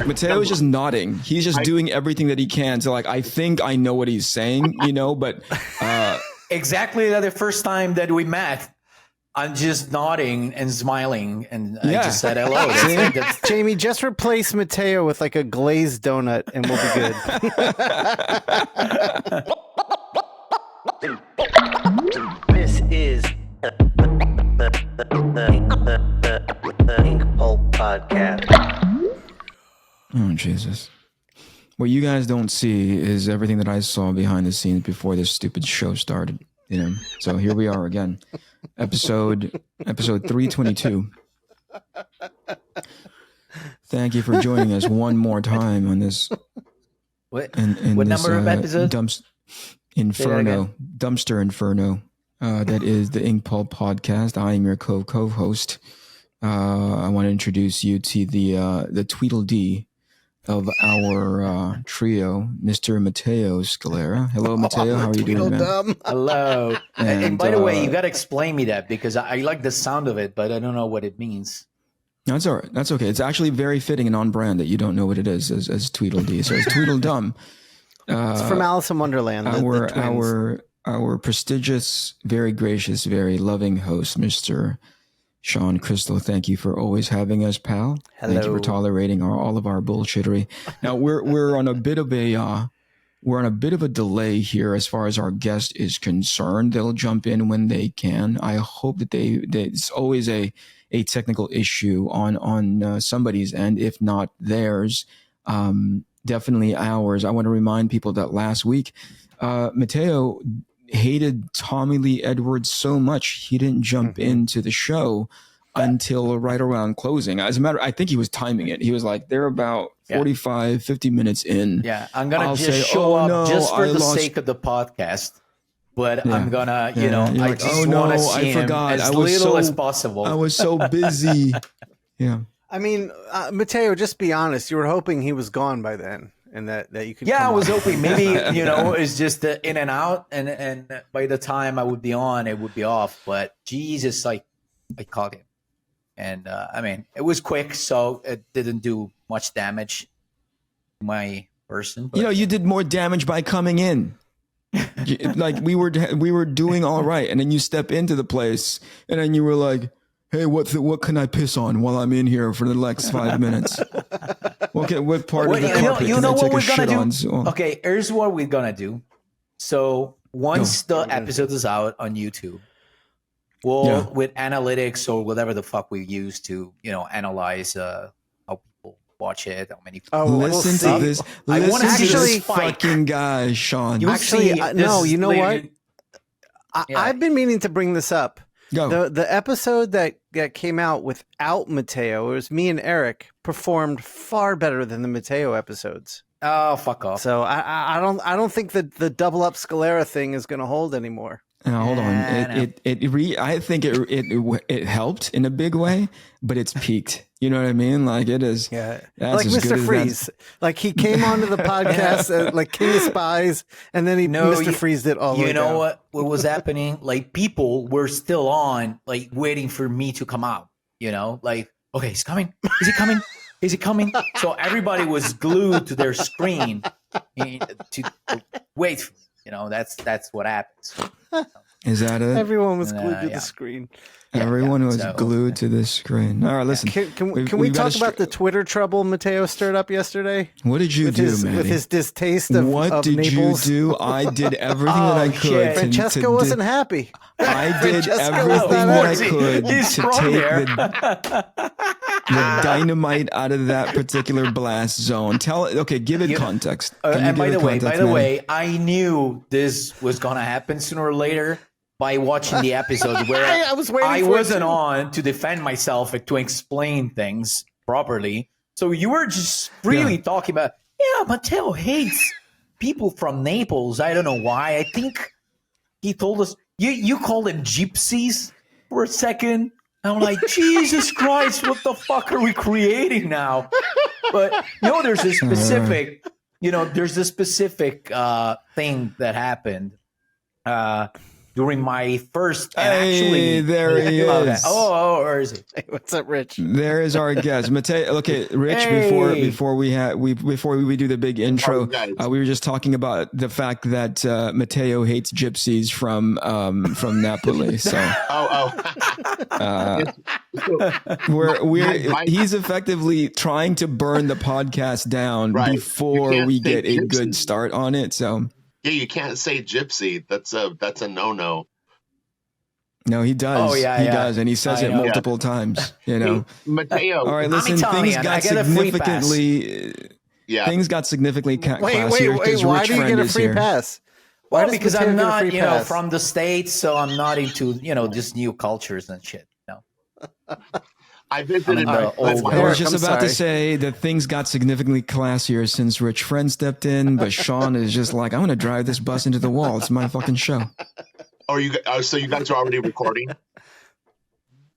Matteo's just nodding. He's just doing everything that he can to I think I know what he's saying, but exactly the first time that we met, I'm just nodding and smiling, and I just said hello. That's Jamie, just replace Mattteo with a glazed donut, and we'll be good. This is the INKPULP Podcast. Oh, Jesus. What you guys don't see is everything that I saw behind the scenes before this stupid show started. So here we are again. Episode 322. Thank you for joining us one more time on this. What number of episode? Dumpster Inferno. That is the INKPULP Podcast. I am your co-host. I want to introduce you to the Tweedledee of our trio, Mr. Mattteo Scalera. Hello, Mattteo. How are you doing, man? Hello. And by the way, you got to explain me that, because I like the sound of it, but I don't know what it means. That's all right. That's okay. It's actually very fitting and on brand that you don't know what it is as Tweedledee. So it's Tweedledum. It's from Alice in Wonderland. Our prestigious, very gracious, very loving host, Mr. Shawn Crystal. Thank you for always having us, pal. Hello. Thank you for tolerating all of our bullshittery. Now we're on a bit of a delay here as far as our guest is concerned. They'll jump in when they can. I hope that it's always a technical issue on somebody's end, if not theirs. Definitely ours. I want to remind people that last week, Mattteo hated Tommy Lee Edwards so much he didn't jump into the show until right around closing. As a matter, I think he was timing it. He was like, they're about 45, 50 minutes in. Yeah, I'm gonna show up just for the sake of the podcast. But I'm gonna, I just want to see him as little as possible. I was so busy. Yeah. I mean, Mattteo, just be honest. You were hoping he was gone by then, and that you could. Yeah, I was hoping maybe it's just in and out, and by the time I would be on, it would be off. But Jesus, I caught him, and I mean, it was quick, so it didn't do much damage to my person. But. You did more damage by coming in. We were doing all right, and then you step into the place, and then you were like, hey, what can I piss on while I'm in here for the next 5 minutes? What part of the carpet can I take a shit on? Okay, here's what we're gonna do. So once the episode is out on YouTube, we'll with analytics or whatever the fuck we use to analyze how people watch it, how many people listen to this. Listen to this fucking guy, Shawn. No, you know what? I've been meaning to bring this up. Go. The episode that came out without Mattteo, it was me and Eric, performed far better than the Mattteo episodes. Oh, fuck off! So I don't think that the double up Scalera thing is going to hold anymore. Now, hold on. I think it helped in a big way, but it's peaked. You know what I mean? Like it is. Yeah. Like Mr. Freeze. Like he came onto the podcast like King of Spies, and then Mr. Freeze did all the way down. You know what was happening? Like people were still on, like waiting for me to come out. Like, okay, he's coming. Is he coming? Is he coming? So everybody was glued to their screen to wait for me. That's what happens. Is that it? Everyone was glued to the screen. Everyone was glued to the screen. All right, listen. Can we talk about the Twitter trouble Mattteo stirred up yesterday? What did you do, man? With his distaste of Naples? What did you do? I did everything that I could. Francesco wasn't happy. I did everything that I could to take the dynamite out of that particular blast zone. Give it context. And by the way, I knew this was going to happen sooner or later by watching the episode where I wasn't on to defend myself and to explain things properly. So you were just really talking about, Mattteo hates people from Naples. I don't know why. I think he told us, you called them gypsies for a second. I'm like, Jesus Christ, what the fuck are we creating now? But there's a specific, thing that happened. during my first. And Hey, there he is. Okay. Oh, where is he? Hey, what's up, Rich? There is our guest, Mattteo. Okay, Rich. Hey. Before we do the big intro, we were just talking about the fact that Mattteo hates gypsies from Napoli. So, he's effectively trying to burn the podcast down before we get a good start on it. So. Yeah, you can't say gypsy. That's a no-no. No, he does. Oh, yeah, he does, and he says it multiple times. You know, hey, Mattteo. All right, listen. Things got significantly. Things got significantly classier. Wait. Why do you get a free pass? Well, because I'm not, from the States, so I'm not into, just new cultures and shit. No. I visited. I was just about to say that things got significantly classier since Rich Friend stepped in, but Shawn is just like, I'm going to drive this bus into the wall. It's my fucking show. So you guys are already recording?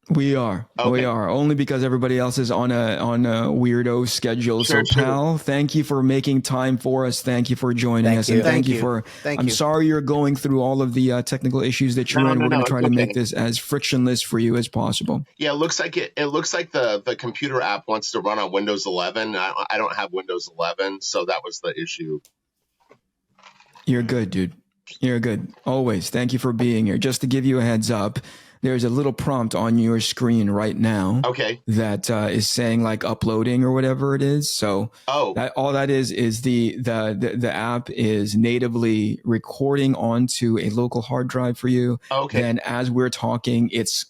We are. Okay. We are. Only because everybody else is on a weirdo schedule. Sure, so, pal, thank you for making time for us. Thank you for joining us. And thank you. I'm sorry you're going through all of the technical issues that you're in. We're going to try to make this as frictionless for you as possible. Yeah, it looks like the computer app wants to run on Windows 11. I don't have Windows 11, so that was the issue. You're good, dude. You're good. Always. Thank you for being here. Just to give you a heads up, there's a little prompt on your screen right now. Okay. That is saying like uploading or whatever it is. So all that is the app is natively recording onto a local hard drive for you. Okay. And as we're talking, it's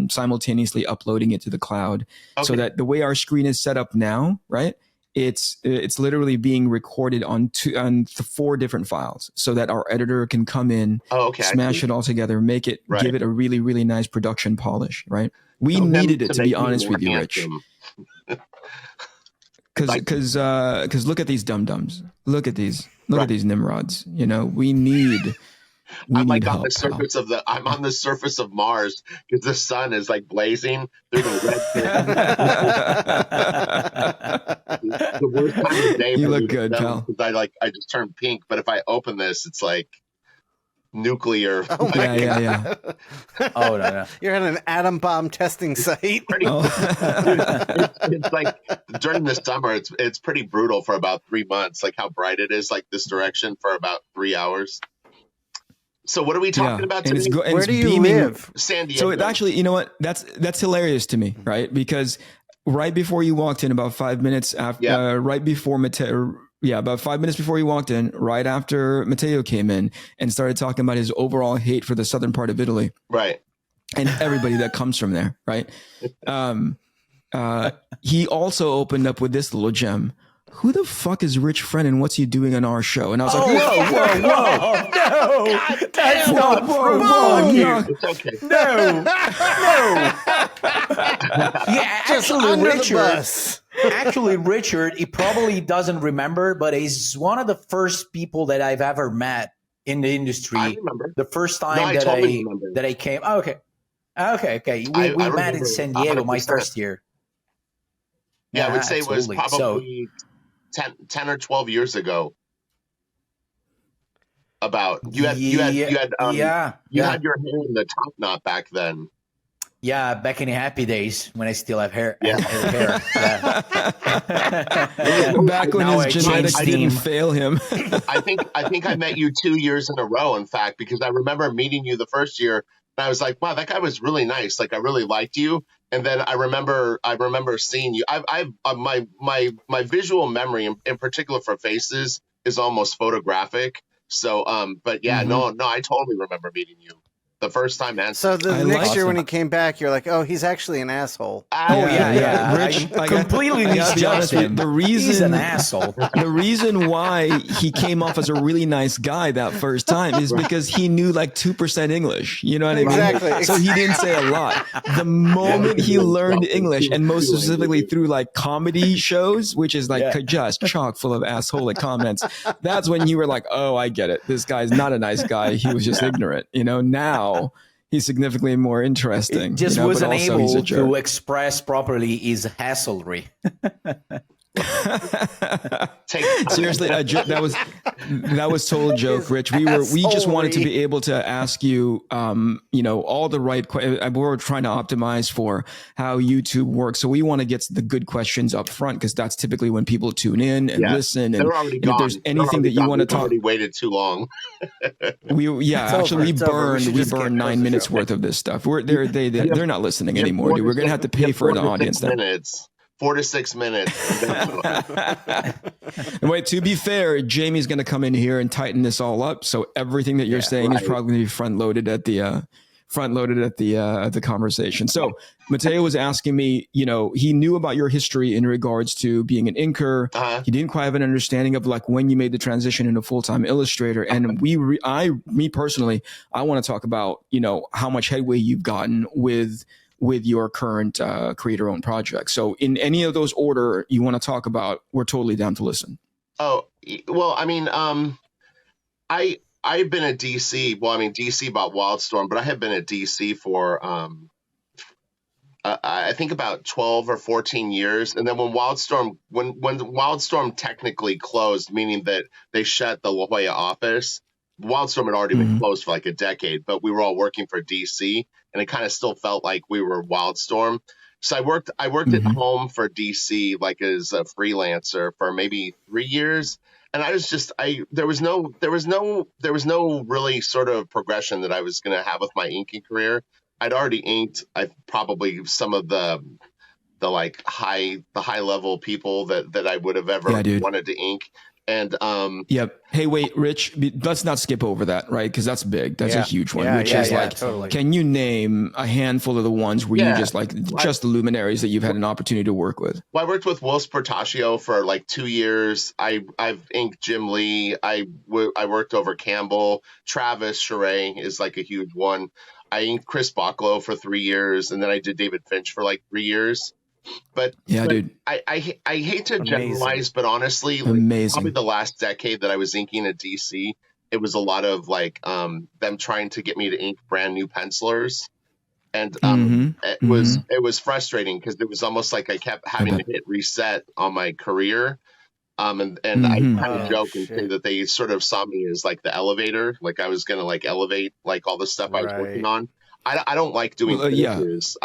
simultaneously uploading it to the cloud. Okay. So that the way our screen is set up now, right? It's literally being recorded on 4 different files so that our editor can come in, smash it all together, make it, give it a really, really nice production polish, right? We needed it, to be honest with you, Rich. Because look at these dum-dums. Look at these Nimrods. We need I'm like on the surface of I'm on the surface of Mars because the sun is like blazing through the red. The worst time of the day. You look good, pal. I just turned pink, but if I open this, it's like nuclear. Oh my God. Yeah. Oh no. You're at an atom bomb testing site. It's like during the summer, it's pretty brutal for about 3 months. Like how bright it is, like this direction for about 3 hours. So what are we talking about today? Where do you live? San Diego. So actually, you know what? That's hilarious to me, right? Because right before you walked in, about 5 minutes after, right before Mattteo, about 5 minutes before you walked in, right after Mattteo came in and started talking about his overall hate for the southern part of Italy, right, and everybody that comes from there, right? He also opened up with this little gem. Who the fuck is Rich Friend and what's he doing on our show? And I was like, whoa. No, that's not true. It's okay. No. Yeah, actually, Richard, he probably doesn't remember, but he's one of the first people that I've ever met in the industry. I remember. The first time that I came. Oh, okay. We met in San Diego 100%. My first year. Yeah, I would say absolutely. It was probably 10 or 12 years ago. About you had your hair in the top knot back then. Yeah, back in the happy days when I still have hair. Yeah. Back when his genetics didn't fail him. I think I met you 2 years in a row, in fact, because I remember meeting you the first year and I was like, wow, that guy was really nice. Like I really liked you. And then I remember seeing you. My visual memory, in particular for faces, is almost photographic. So, but yeah, no, I totally remember meeting you the first time. So the next year when he came back, you're like, oh, he's actually an asshole. Oh yeah. Rich, I completely misjudged him. He's an asshole. The reason why he came off as a really nice guy that first time is because he knew like 2% English. You know what I mean? Exactly. So he didn't say a lot. The moment he learned English, and most specifically through like comedy shows, which is like just chock full of assholic comments, that's when you were like, oh, I get it. This guy's not a nice guy. He was just ignorant. Now he's significantly more interesting. He just wasn't able to express properly his hasslery. Seriously, that was That was total joke, Rich. We just wanted to be able to ask you, all the right questions. We were trying to optimize for how YouTube works. So we want to get the good questions up front, because that's typically when people tune in and listen. And they're already gone. If there's anything that you want to talk, already waited too long. we burned 9 minutes worth of this stuff. They're not listening anymore, dude. We're gonna have to pay for the audience now. 4 to 6 minutes. Wait, to be fair, Jamie's going to come in here and tighten this all up. So everything that you're saying is probably going to be front loaded at the conversation. So Mattteo was asking me, he knew about your history in regards to being an inker. He didn't quite have an understanding of like when you made the transition into full-time illustrator. And me personally, I want to talk about, how much headway you've gotten with your current creator-owned project. So in any of those order you want to talk about, we're totally down to listen. Oh, well, I mean, I've been at DC. Well, I mean, DC bought Wildstorm, but I have been at DC for, I think about 12 or 14 years. And then when Wildstorm technically closed, meaning that they shut the La Jolla office, Wildstorm had already been closed for like a decade, but we were all working for DC, and it kind of still felt like we were Wildstorm. So I worked at home for DC, like as a freelancer for maybe 3 years. And I was just, there was no really sort of progression that I was going to have with my inking career. I'd already inked probably some of the high level people that I would have ever wanted to ink. And hey, wait, Rich, let's not skip over that, right? Because that's big. That's a huge one. Which is totally. Can you name a handful of the ones where you just the luminaries that you've had an opportunity to work with? Well, I worked with Will Sportaccio for like 2 years. I've inked Jim Lee. I worked over Campbell. Travis Charay is like a huge one. I inked Chris Bocklow for 3 years, and then I did David Finch for like 3 years. But dude, I hate to generalize, but honestly, probably the last decade that I was inking at DC, it was a lot of like them trying to get me to ink brand new pencilers, and it was frustrating because it was almost like I kept having to hit reset on my career. And I kind of joke and say that they sort of saw me as like the elevator, like I was going to like elevate like all the stuff I was working on. I don't like doing finishes.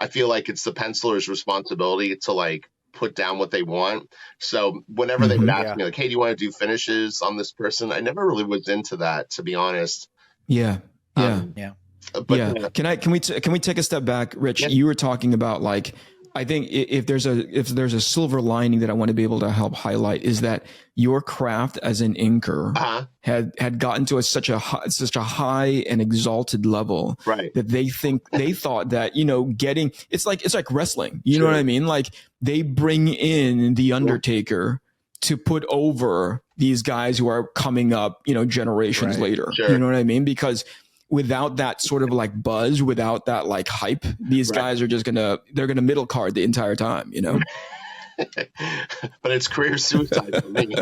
I feel like it's the penciler's responsibility to like put down what they want. So whenever they would ask me like, hey, do you want to do finishes on this person? I never really was into that, to be honest. But can we take a step back, Rich? You were talking about like, I think if there's a silver lining that I want to be able to help highlight is that your craft as an inker had gotten to such a high and exalted level that they thought that getting it's like wrestling. You know what I mean? Like they bring in the Undertaker to put over these guys who are coming up, generations later. You know what I mean? Because without that sort of like buzz, without that like hype, these guys are just they're gonna middle card the entire time, But it's career suicide for me.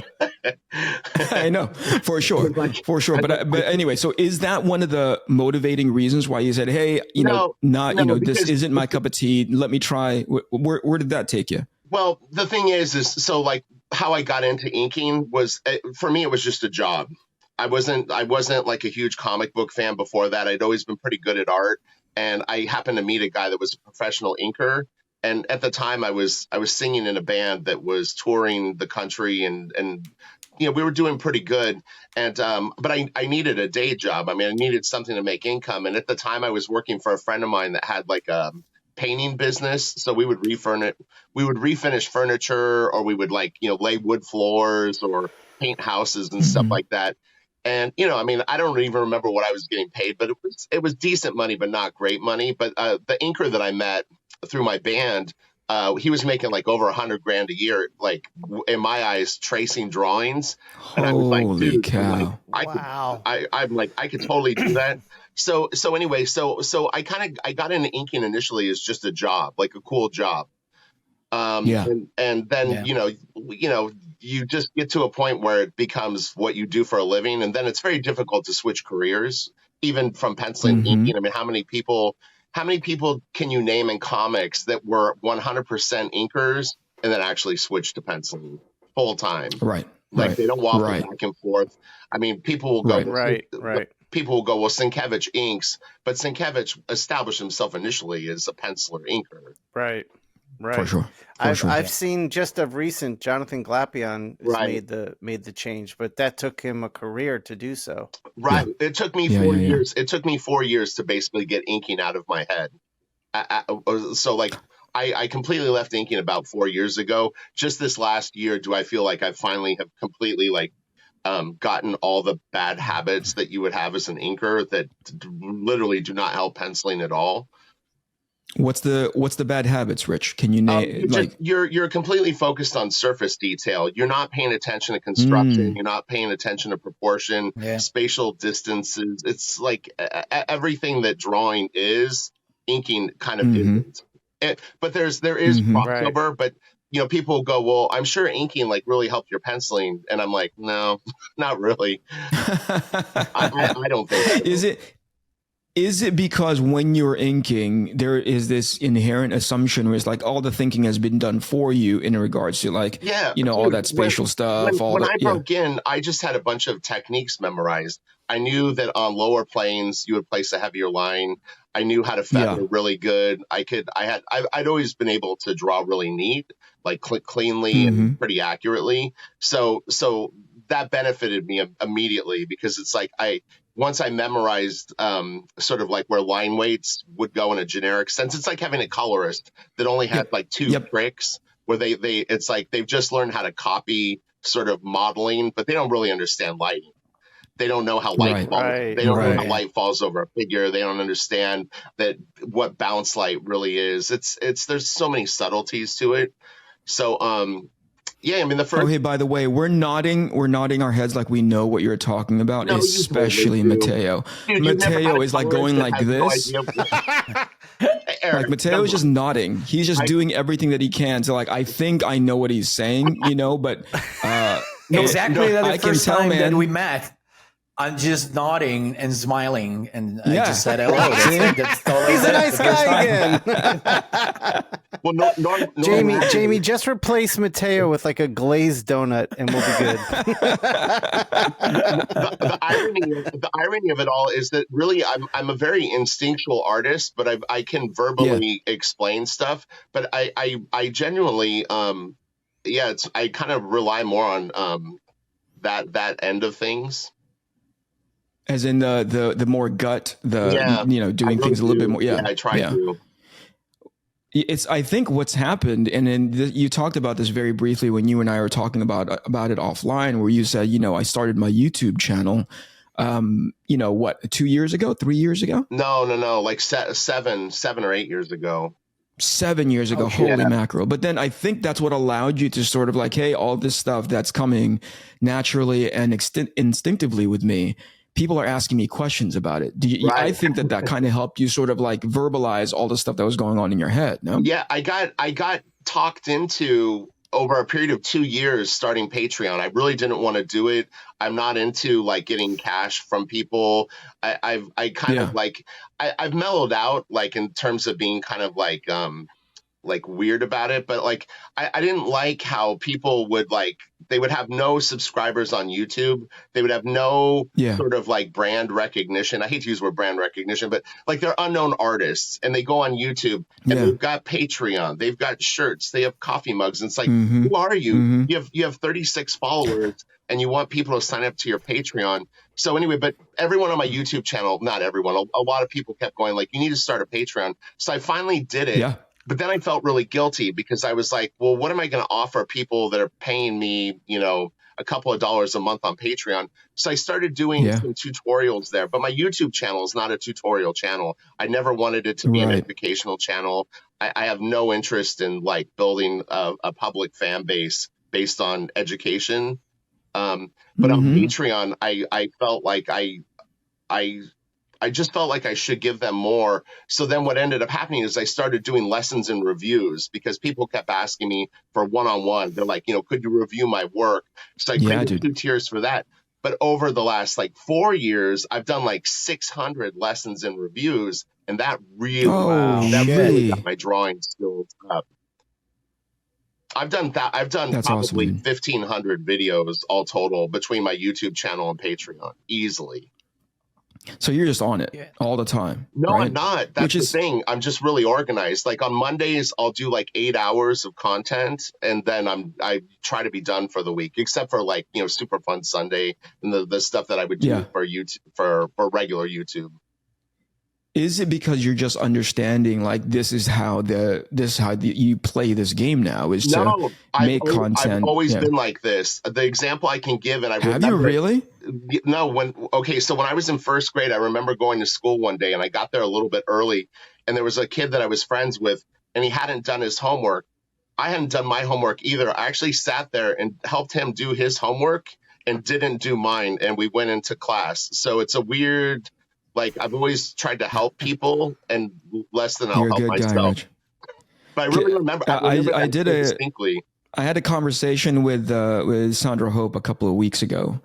I know, for sure. But anyway, so is that one of the motivating reasons why you said, hey, this isn't my cup of tea. Let me try. Where did that take you? Well, the thing is so like how I got into inking was, for me, it was just a job. I wasn't like a huge comic book fan before that. I'd always been pretty good at art, and I happened to meet a guy that was a professional inker. And at the time, I was singing in a band that was touring the country, and we were doing pretty good. And but I needed a day job. I mean, I needed something to make income. And at the time, I was working for a friend of mine that had like a painting business. So we would refinish furniture, or we would like lay wood floors or paint houses and stuff like that. And, I mean, I don't even remember what I was getting paid, but it was decent money, but not great money. But the inker that I met through my band, he was making like over $100,000 a year, like in my eyes, tracing drawings. And I was like, holy cow! I'm like, I could totally do that. So anyway, so I got into inking initially as just a job, like a cool job. And then you just get to a point where it becomes what you do for a living, and then it's very difficult to switch careers, even from penciling to inking. I mean, how many people can you name in comics that were 100% inkers and then actually switched to penciling full time? Right. Like Right. they don't waffle Right. back and forth. I mean, people will go, Right. people will go, well, Sienkiewicz inks, but Sienkiewicz established himself initially as a penciler inker. Right. For sure. I've seen just of recent Jonathan Glapion has Right. made the change, but that took him a career to do so. Right. It took me 4 years. It took me 4 years to basically get inking out of my head. So like I completely left inking about 4 years ago. Just this last year, do I feel like I finally have completely like gotten all the bad habits that you would have as an inker that literally do not help penciling at all. What's the bad habits, Rich? Can you name you're completely focused on surface detail. You're not paying attention to construction. You're not paying attention to proportion, spatial distances. It's like everything that drawing is, inking kind of isn't. But there is crossover. But you know, people go, well, I'm sure inking like really helped your penciling, and I'm like, no, not really. I don't think so. Is it because when you're inking, there is this inherent assumption where it's like all the thinking has been done for you in regards to like, all that spatial stuff. When I broke in, I just had a bunch of techniques memorized. I knew that on lower planes, you would place a heavier line. I knew how to feather really good. I'd always been able to draw really neat, like cleanly and pretty accurately. So that benefited me immediately because it's like once I memorized sort of like where line weights would go in a generic sense, it's like having a colorist that only had like two tricks where it's like they've just learned how to copy sort of modeling, but they don't really understand lighting. They don't know how light falls. They don't know how light falls over a figure. They don't understand what bounce light really is. There's so many subtleties to it. So I mean the first. Oh, hey, by the way, we're nodding our heads like we know what you're talking about, especially Mattteo. Mattteo is like going like this. Like Mattteo is just nodding. He's just doing everything that he can. So like I think I know what he's saying, but exactly the first time that we met. I'm just nodding and smiling, and I just said hello. That's totally He's a nice guy again. Well, Jamie, just replace Mattteo with like a glazed donut, and we'll be good. The irony of it all is that really I'm a very instinctual artist, but I can verbally explain stuff. But I genuinely I kind of rely more on that end of things. As in the more gut, doing things a little bit more. Yeah, I try to. I think what's happened, and then you talked about this very briefly when you and I were talking about it offline, where you said, I started my YouTube channel, 2 years ago, 3 years ago? No, like 7 or 8 years ago. 7 years ago, holy mackerel. But then I think that's what allowed you to sort of like, hey, all this stuff that's coming naturally and instinctively with me, people are asking me questions about it. I think that kind of helped you sort of like verbalize all the stuff that was going on in your head. No? Yeah, I got talked into over a period of 2 years starting Patreon. I really didn't want to do it. I'm not into like getting cash from people. I've mellowed out like in terms of being kind of like weird about it, but like I didn't like how people would they would have no subscribers on YouTube. They would have no sort of like brand recognition. I hate to use the word brand recognition, but like they're unknown artists and they go on YouTube and they've got Patreon, they've got shirts, they have coffee mugs. And it's like, who are you? You have 36 followers and you want people to sign up to your Patreon. So anyway, but everyone on my YouTube channel, not everyone, a lot of people kept going like, you need to start a Patreon. So I finally did it. Yeah. But then I felt really guilty because I was like, well, what am I going to offer people that are paying me, a couple of dollars a month on Patreon? So I started doing some tutorials there. But my YouTube channel is not a tutorial channel. I never wanted it to be an educational channel. I have no interest in like building a public fan base based on education. But on Patreon, I felt like I just felt like I should give them more. So then what ended up happening is I started doing lessons and reviews because people kept asking me for one-on-one. They're like, could you review my work? So I created 2 tiers for that. But over the last 4 years, I've done 600 lessons and reviews. And that really, really got my drawing skills up. I've done that. I've done That's probably awesome, 1,500 videos all total between my YouTube channel and Patreon, easily. So you're just on it all the time. No, right? I'm not. That's the thing. I'm just really organized. Like on Mondays, I'll do like 8 hours of content, and then I try to be done for the week, except for like, you know, Super Fun Sunday and the stuff that I would do for YouTube for regular YouTube. Is it because you're just understanding like this is how you play this game now is to make content? I've always been like this. The example I can give, and I have you really? No, so when I was in first grade, I remember going to school one day, and I got there a little bit early, and there was a kid that I was friends with, and he hadn't done his homework. I hadn't done my homework either. I actually sat there and helped him do his homework and didn't do mine, and we went into class. So it's a weird. Like, I've always tried to help people and less than I'll help myself. Guy, Rich. But I really remember. I did distinctly. I had a conversation with Sandra Hope a couple of weeks ago,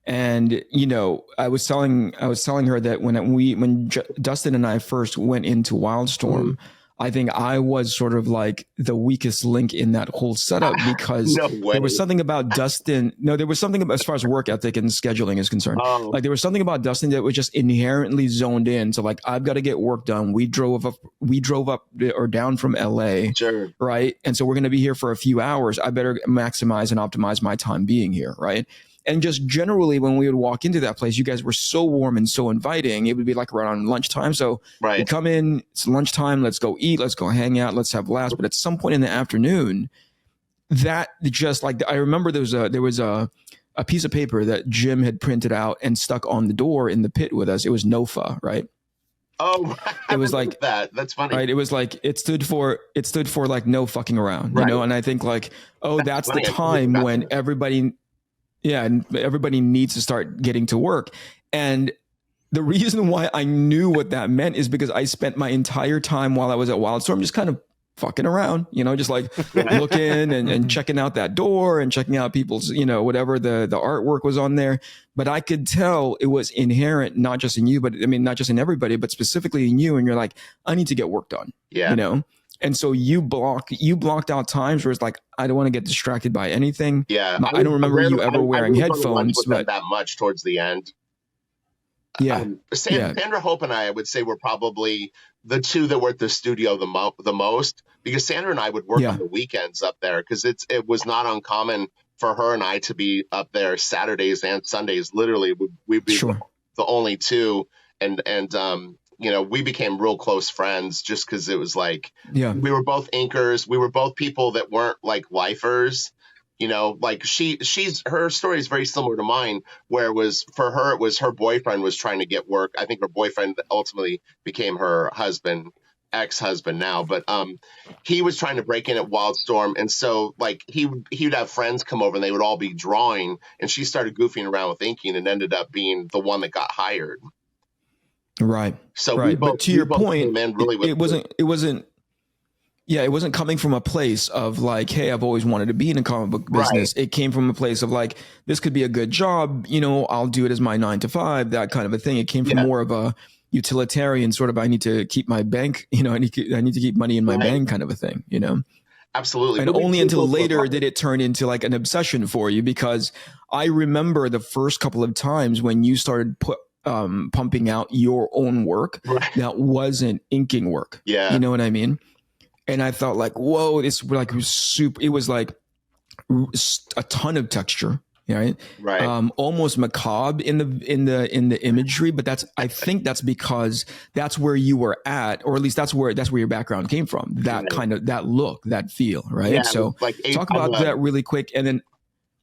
and you know, I was telling her that when Dustin and I first went into Wildstorm, I think I was sort of like the weakest link in that whole setup because there was something about Dustin. No, there was something about, as far as work ethic and scheduling is concerned. Like there was something about Dustin that was just inherently zoned in. So like, I've got to get work done. We drove up or down from LA. Sure. Right. And so we're going to be here for a few hours. I better maximize and optimize my time being here. Right. And just generally, when we would walk into that place, you guys were so warm and so inviting. It would be like around lunchtime. So you come in, it's lunchtime. Let's go eat. Let's go hang out. Let's have laughs. But at some point in the afternoon, that just like, I remember there was a piece of paper that Jim had printed out and stuck on the door in the pit with us. It was NOFA, right? Oh, it was like that. That's funny. Right. It was like, it stood for like no fucking around, you know? And I think like, that's the time when everybody needs to start getting to work. And the reason why I knew what that meant is because I spent my entire time while I was at Wildstorm just kind of fucking around, you know, just like looking and checking out that door and checking out people's, you know, whatever the artwork was on there. But I could tell it was inherent, not just in you, but I mean, not just in everybody, but specifically in you. And you're like, I need to get work done, you know? And so you blocked out times where it's like, I don't want to get distracted by anything. Yeah. I don't remember you ever wearing headphones. But that much towards the end. Yeah. Sandra Hope and I would say were probably the two that were at the studio the most, because Sandra and I would work on the weekends up there because it was not uncommon for her and I to be up there Saturdays and Sundays. Literally, we'd be the only two. And you know, we became real close friends just because it was like, we were both inkers. We were both people that weren't like lifers, you know, like her story is very similar to mine, where it was for her, it was her boyfriend was trying to get work. I think her boyfriend ultimately became her husband, ex-husband now, but he was trying to break in at Wildstorm. And so like he would have friends come over and they would all be drawing, and she started goofing around with inking and ended up being the one that got hired. Right. So but to your point, it wasn't coming from a place of like, hey, I've always wanted to be in a comic book business. It came from a place of like, this could be a good job. You know, I'll do it as my 9 to 5, that kind of a thing. It came from more of a utilitarian sort of, I need to keep my bank, you know, I need to keep money in my bank kind of a thing, you know? Absolutely. And only until later did it turn into like an obsession for you, because I remember the first couple of times when you started pumping out your own work that wasn't inking work. Yeah. You know what I mean? And I thought like, whoa, it was like a ton of texture, right? Right. Almost macabre in the imagery, but I think that's because that's where you were at, or at least that's where your background came from. That kind of, that look, that feel, right? Yeah, so like talk about that really quick, and then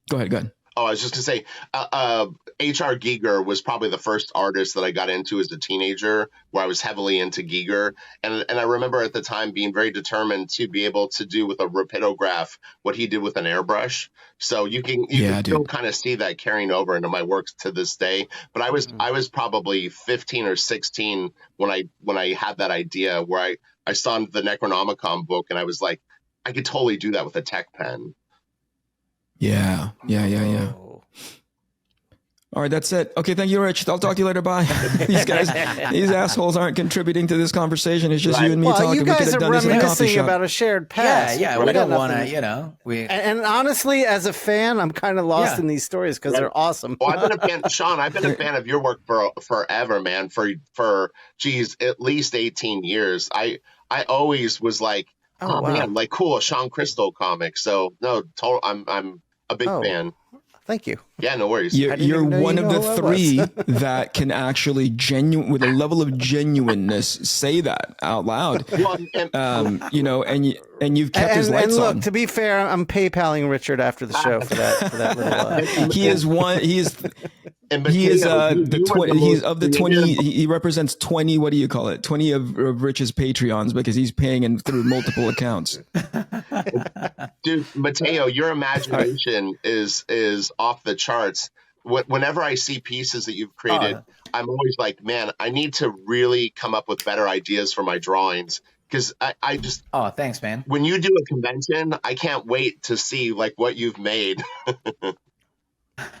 go ahead. Oh, I was just going to say, H.R. Giger was probably the first artist that I got into as a teenager, where I was heavily into Giger. And I remember at the time being very determined to be able to do with a rapidograph what he did with an airbrush. So you can still kind of see that carrying over into my work to this day. But I was probably 15 or 16 when I had that idea, where I saw the Necronomicon book and I was like, I could totally do that with a tech pen. Yeah. All right, that's it. Okay, thank you, Rich. I'll talk to you later. Bye. These assholes aren't contributing to this conversation. It's just you and me talking. You guys we could have are done this in a coffee reminiscing shop. about a shared past. Yeah, we don't want to, And honestly, as a fan, I'm kind of lost in these stories because they're awesome. Well, I've been a fan, Shawn. I've been a fan of your work for forever, man. For geez, at least 18 years. I always was like, oh wow. Man, like cool, a Shawn Crystal comic. So no, I'm a big fan. Thank you. Yeah, no worries. You're one of the three that can actually with a level of genuineness say that out loud. Well, and you've kept his lights on. Look, to be fair, I'm PayPaling Richard after the show for that little. He is one. He is the 20. He's of the 20. He represents 20. What do you call it? 20 of Rich's Patreons because he's paying in through multiple accounts. Dude, Mattteo, your imagination is off the charts. Whenever I see pieces that you've created, I'm always like, man, I need to really come up with better ideas for my drawings. Because I just thanks, man. When you do a convention, I can't wait to see like what you've made.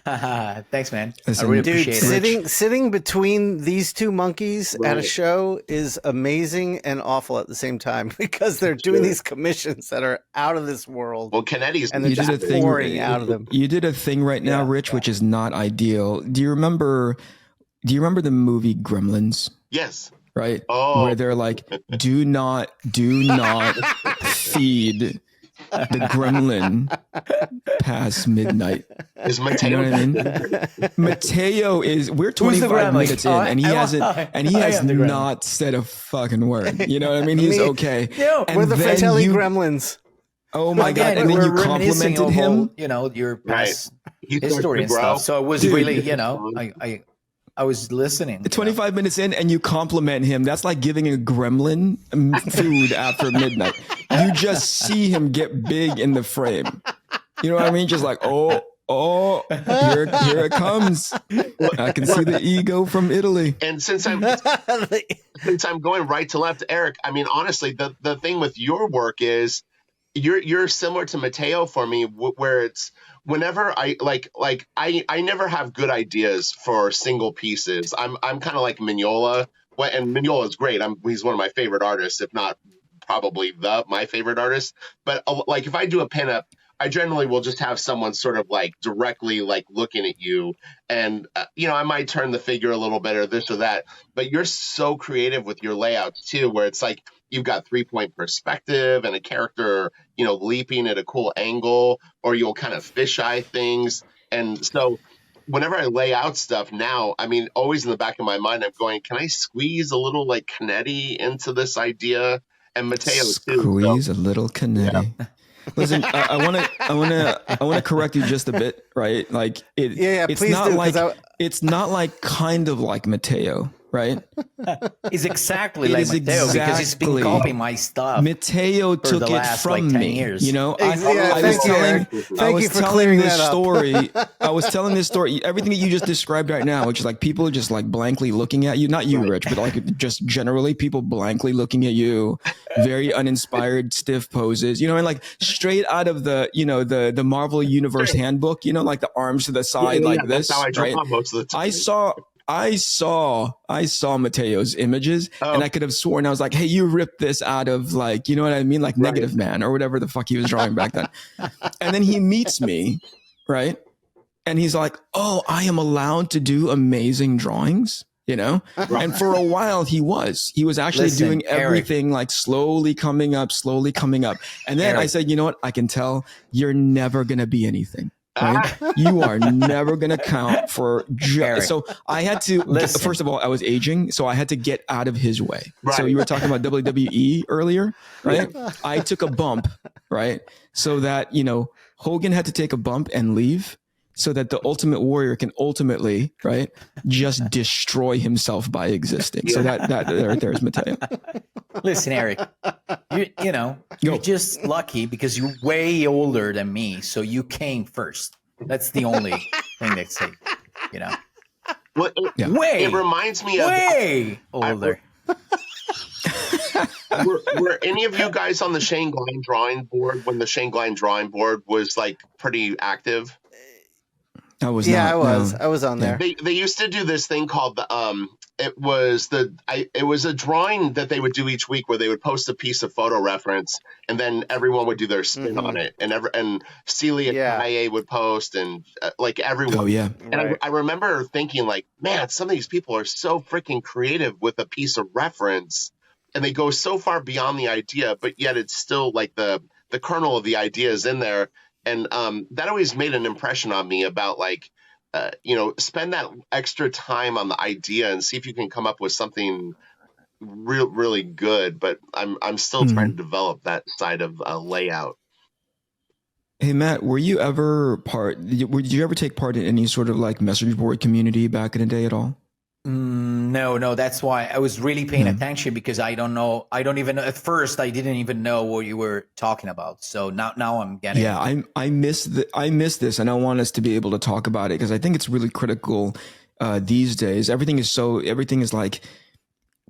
Thanks, man. Listen, I really appreciate it. Sitting between these two monkeys at a show is amazing and awful at the same time because they're doing these commissions that are out of this world. Well, Kennedi's and they're just pouring out of them. You did a thing right now, Rich, which is not ideal. Do you remember the movie Gremlins? Yes. Right? Oh. Where they're like, do not feed the gremlin past midnight. Is Mattteo? You know what I mean? Mattteo is. We're 25 minutes in, and he hasn't. And he has not said a fucking word. You know what I mean? He's okay. And we're the Fratelli Gremlins. Oh my god! And then you complimented him. Your past history and stuff. So it was really, I was listening. 25 minutes in and you compliment him. That's like giving a gremlin food after midnight. You just see him get big in the frame. You know what I mean? Just like, here it comes. I can see the ego from Italy. And since I'm going right to left, Eric, I mean, honestly, the thing with your work is you're similar to Mattteo for me, where it's whenever I I never have good ideas for single pieces. I'm kind of like Mignola, and Mignola is great. He's one of my favorite artists, if not probably my favorite artist. But like if I do a pinup, I generally will just have someone sort of like directly like looking at you, and I might turn the figure a little bit or this or that. But you're so creative with your layouts too, where it's like you've got 3-point perspective and a character, leaping at a cool angle, or you'll kind of fisheye things. And so whenever I lay out stuff now, I mean, always in the back of my mind, I'm going, can I squeeze a little like Canetti into this idea? And Mattteo too. Squeeze a little Canetti. Yeah. Listen, I want to correct you just a bit, right? Like it's not like kind of like Mattteo, right? It's exactly like Mattteo because he's been copying my stuff. Mattteo took it from me. Years. I was telling this story. I was telling this story. Everything that you just described right now, which is like people just like blankly looking at you. Not you, Rich, but like just generally people blankly looking at you. Very uninspired, stiff poses. And like straight out of the the Marvel Universe handbook. Like the arms to the side like this. That's how I draw most of the time. I saw Matteo's images and I could have sworn I was like, hey, you ripped this out of like, you know what I mean? Like Negative Man or whatever the fuck he was drawing back then. And then he meets me, right? And he's like, oh, I am allowed to do amazing drawings, And for a while he was actually doing everything Eric, like slowly coming up. And then Eric, I said, you know what? I can tell you're never going to be anything. Right? You are never going to count for so I had to first of all, I was aging, so I had to get out of his way. Right. So you were talking about WWE earlier, right? Yeah. I took a bump, right? So that, Hogan had to take a bump and leave so that the Ultimate Warrior can ultimately, right, just destroy himself by existing. Yeah. So that there's Mattteo. Listen, Eric, you're just lucky because you're way older than me, so you came first. That's the only thing they say, Well, it reminds me of way older. Were any of you guys on the Shane Glein drawing board when the Shane Glein drawing board was like pretty active? I was Yeah, not. I was. No. I was on there. They used to do this thing called the it was a drawing that they would do each week where they would post a piece of photo reference and then everyone would do their spin on it, and Celia Kaye would post, and like everyone. Oh yeah. And I remember thinking like, man, some of these people are so freaking creative with a piece of reference, and they go so far beyond the idea, but yet it's still like the kernel of the idea is in there. And that always made an impression on me about like, spend that extra time on the idea and see if you can come up with something really good. But I'm still trying to develop that side of layout. Hey Matt, did you ever take part in any sort of like message board community back in the day at all? No. That's why I was really paying attention, because I don't know. At first, I didn't even know what you were talking about. So now I'm getting. Yeah, I miss this, and I want us to be able to talk about it because I think it's really critical these days. Everything is like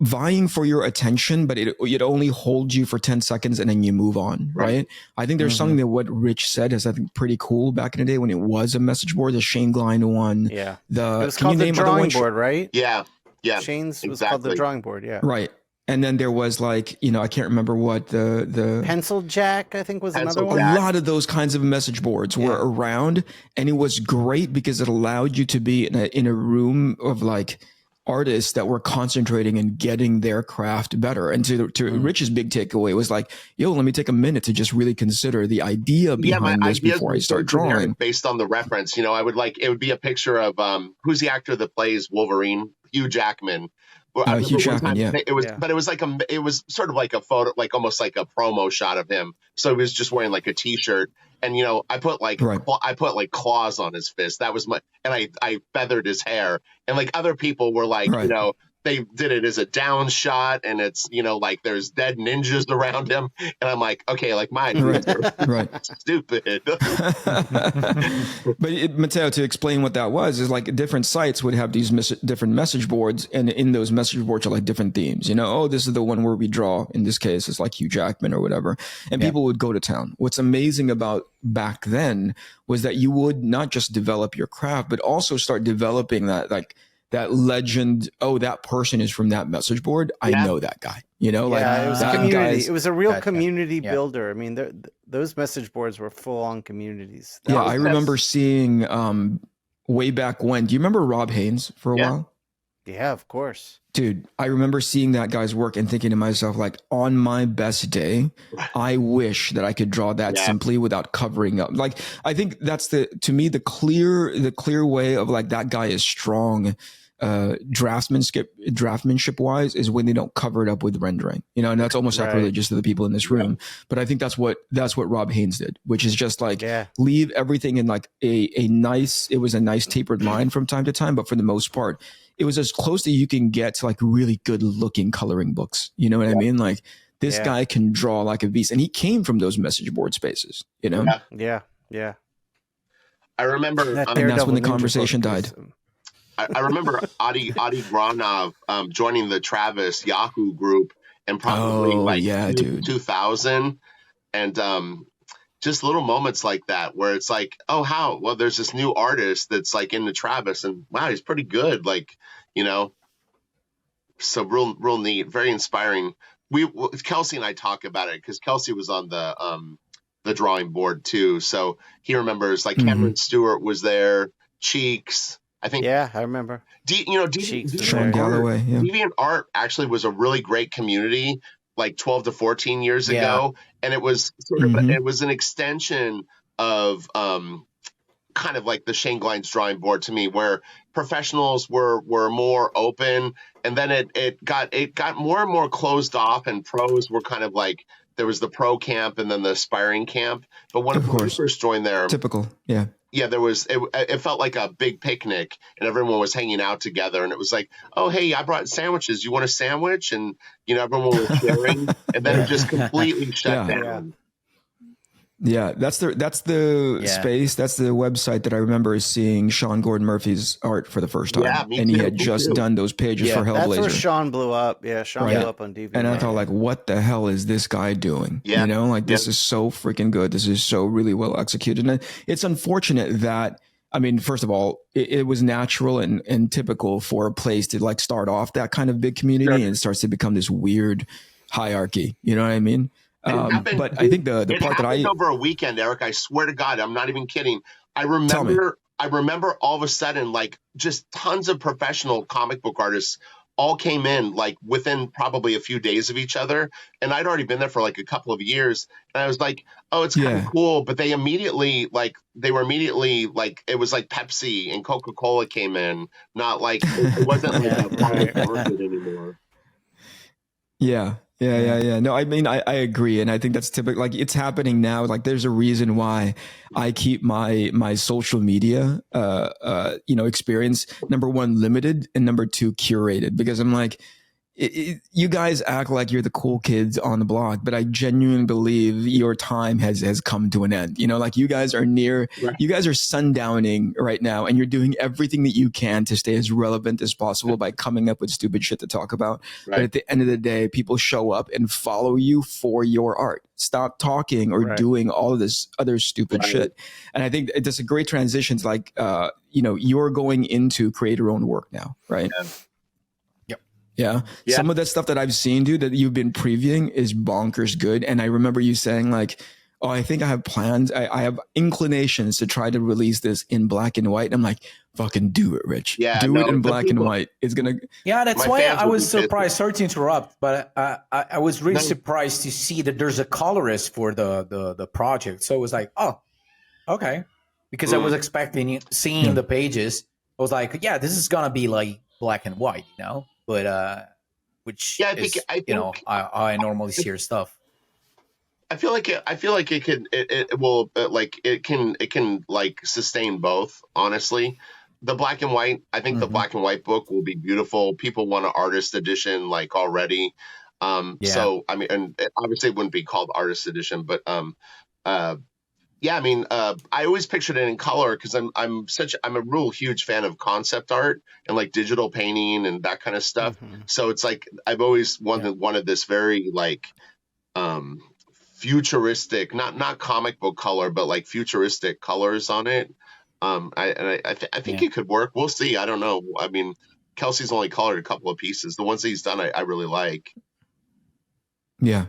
vying for your attention, but it only holds you for 10 seconds and then you move on, right? I think there's something that what Rich said is, I think, pretty cool back in the day when it was a message board, the Shane Glein one. Yeah. It was called the drawing board, right? Yeah. Shane's was called the drawing board, yeah. Right. And then there was like, I can't remember what the Pencil Jack, I think, was another one. A lot of those kinds of message boards were around, and it was great because it allowed you to be in a room of like artists that were concentrating and getting their craft better. And to Rich's big takeaway was like, yo, let me take a minute to just really consider the idea behind this before I start drawing. Based on the reference, it would be a picture of who's the actor that plays Wolverine? Hugh Jackman. Hugh Jackman, It was, but it was sort of like a photo, like almost like a promo shot of him. So he was just wearing like a t-shirt, and I put like claws on his fist. That was and I feathered his hair, and like other people were like, they did it as a down shot, and it's like there's dead ninjas around him, and I'm like, okay, like mine are stupid. But Mattteo, to explain what that was, is like different sites would have these different message boards, and in those message boards are like different themes. This is the one where we draw. In this case, it's like Hugh Jackman or whatever, and people would go to town. What's amazing about back then was that you would not just develop your craft, but also start developing that legend. Oh, that person is from that message board. I know that guy. It was a community. It was a real community builder. I mean, those message boards were full on communities. I remember seeing way back when. Do you remember Rob Haynes for a while? Yeah, of course. Dude, I remember seeing that guy's work and thinking to myself, like, on my best day, I wish that I could draw that simply without covering up. Like, I think that's to me, the clear way of like, that guy is strong draftsmanship wise is when they don't cover it up with rendering, and that's almost sacrilegious to the people in this room. But I think that's what Rob Haynes did, which is just like leave everything in like a nice tapered line from time to time. But for the most part, it was as close that you can get to like really good looking coloring books. You know what I mean? Like this guy can draw like a beast, and he came from those message board spaces, Yeah. I remember and that's when the conversation died. I remember Adi Granov joining the Travis Yahoo group and probably 2000, and just little moments like that where it's like, there's this new artist that's like in the Travis, and wow, he's pretty good, like so real neat, very inspiring. Kelsey and I talk about it because Kelsey was on the drawing board too, so he remembers like Cameron Stewart was there, Cheeks. I think. Yeah, I remember. Sean Galloway. DeviantArt actually was a really great community, like 12 to 14 years ago, and it was sort of it was an extension of kind of like the Shane Glein's drawing board to me, where professionals were more open, and then it got more and more closed off, and pros were kind of like, there was the pro camp and then the aspiring camp. But when I first joined there, typical, there was it felt like a big picnic, and everyone was hanging out together, and it was like, oh hey, I brought sandwiches, you want a sandwich? And everyone was sharing, and then it just completely shut down. Yeah, that's the space. That's the website that I remember seeing Sean Gordon Murphy's art for the first time. Yeah, and he had just done those pages for Hellblazer. That's where Sean blew up. Yeah, Sean blew up on DeviantArt. And I thought, like, what the hell is this guy doing? This is so freaking good. This is so really well executed. And it's unfortunate that I mean, first of all, it was natural and typical for a place to like start off that kind of big community, and it starts to become this weird hierarchy. You know what I mean? But I think the part that over a weekend, Eric, I swear to God, I'm not even kidding. I remember all of a sudden, like, just tons of professional comic book artists all came in like within probably a few days of each other. And I'd already been there for like a couple of years. And I was like, oh, it's kind of cool. But they were immediately like, it was like Pepsi and Coca-Cola came in, not like, it wasn't like a private market anymore. Yeah. No, I mean, I agree. And I think that's typical. Like, it's happening now. Like, there's a reason why I keep my social media, experience, number one, limited, and number two, curated, because I'm like, you guys act like you're the cool kids on the block, but I genuinely believe your time has come to an end. You know, like, you guys are you guys are sundowning right now, and you're doing everything that you can to stay as relevant as possible by coming up with stupid shit to talk about. Right. But at the end of the day, people show up and follow you for your art. Stop talking or doing all of this other stupid shit. And I think it's a great transition to like, you're going into create your own work now, right? Yeah. Some of that stuff that I've seen, dude, that you've been previewing is bonkers good. And I remember you saying like, oh, I think I have plans. I have inclinations to try to release this in black and white. And I'm like, fucking do it, Rich. It in black and white. It's going to. Yeah, that's why I was surprised. Sorry to interrupt, but I was really surprised to see that there's a colorist for the project. So it was like, oh, okay. Because I was expecting seeing the pages. I was like, yeah, this is going to be like black and white, But I normally see your stuff. I feel like it can like sustain both. Honestly, the black and white. I think the black and white book will be beautiful. People want an artist edition like already. So I mean, and obviously it wouldn't be called artist edition, but I always pictured it in color because I'm a real huge fan of concept art and like digital painting and that kind of stuff. So it's like I've always wanted this very like futuristic, not comic book color, but like futuristic colors on it. I think it could work. We'll see. I don't know. I mean, Kelsey's only colored a couple of pieces. The ones that he's done, I really like. Yeah.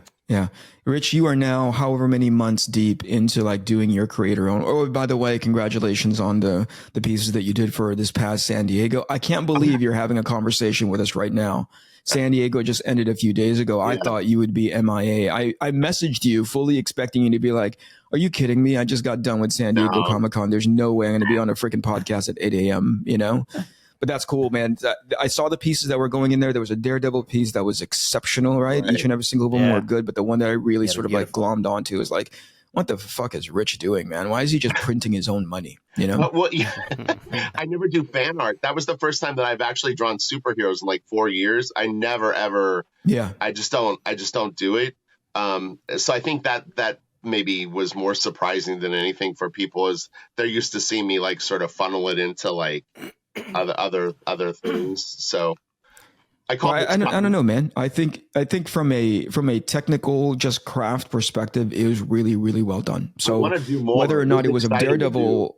Rich, you are now however many months deep into like doing your creator own. Oh, by the way, congratulations on the pieces that you did for this past San Diego. I can't believe you're having a conversation with us right now. San Diego just ended a few days ago. I thought you would be MIA. I messaged you fully expecting you to be like, are you kidding me? I just got done with San Diego Comic-Con. There's no way I'm going to be on a freaking podcast at 8 a.m., But that's cool, man. I saw the pieces that were going in there. There was a Daredevil piece that was exceptional, right? Each and every single one were good. But the one that I really sort of like glommed onto is like, what the fuck is Rich doing, man? Why is he just printing his own money? I never do fan art. That was the first time that I've actually drawn superheroes in like 4 years. I never ever. Yeah. I just don't do it. So I think that maybe was more surprising than anything for people, is they're used to seeing me like sort of funnel it into like other things. So I don't know, man. I think from a technical just craft perspective, it was really, really well done. So whether or not it was a Daredevil,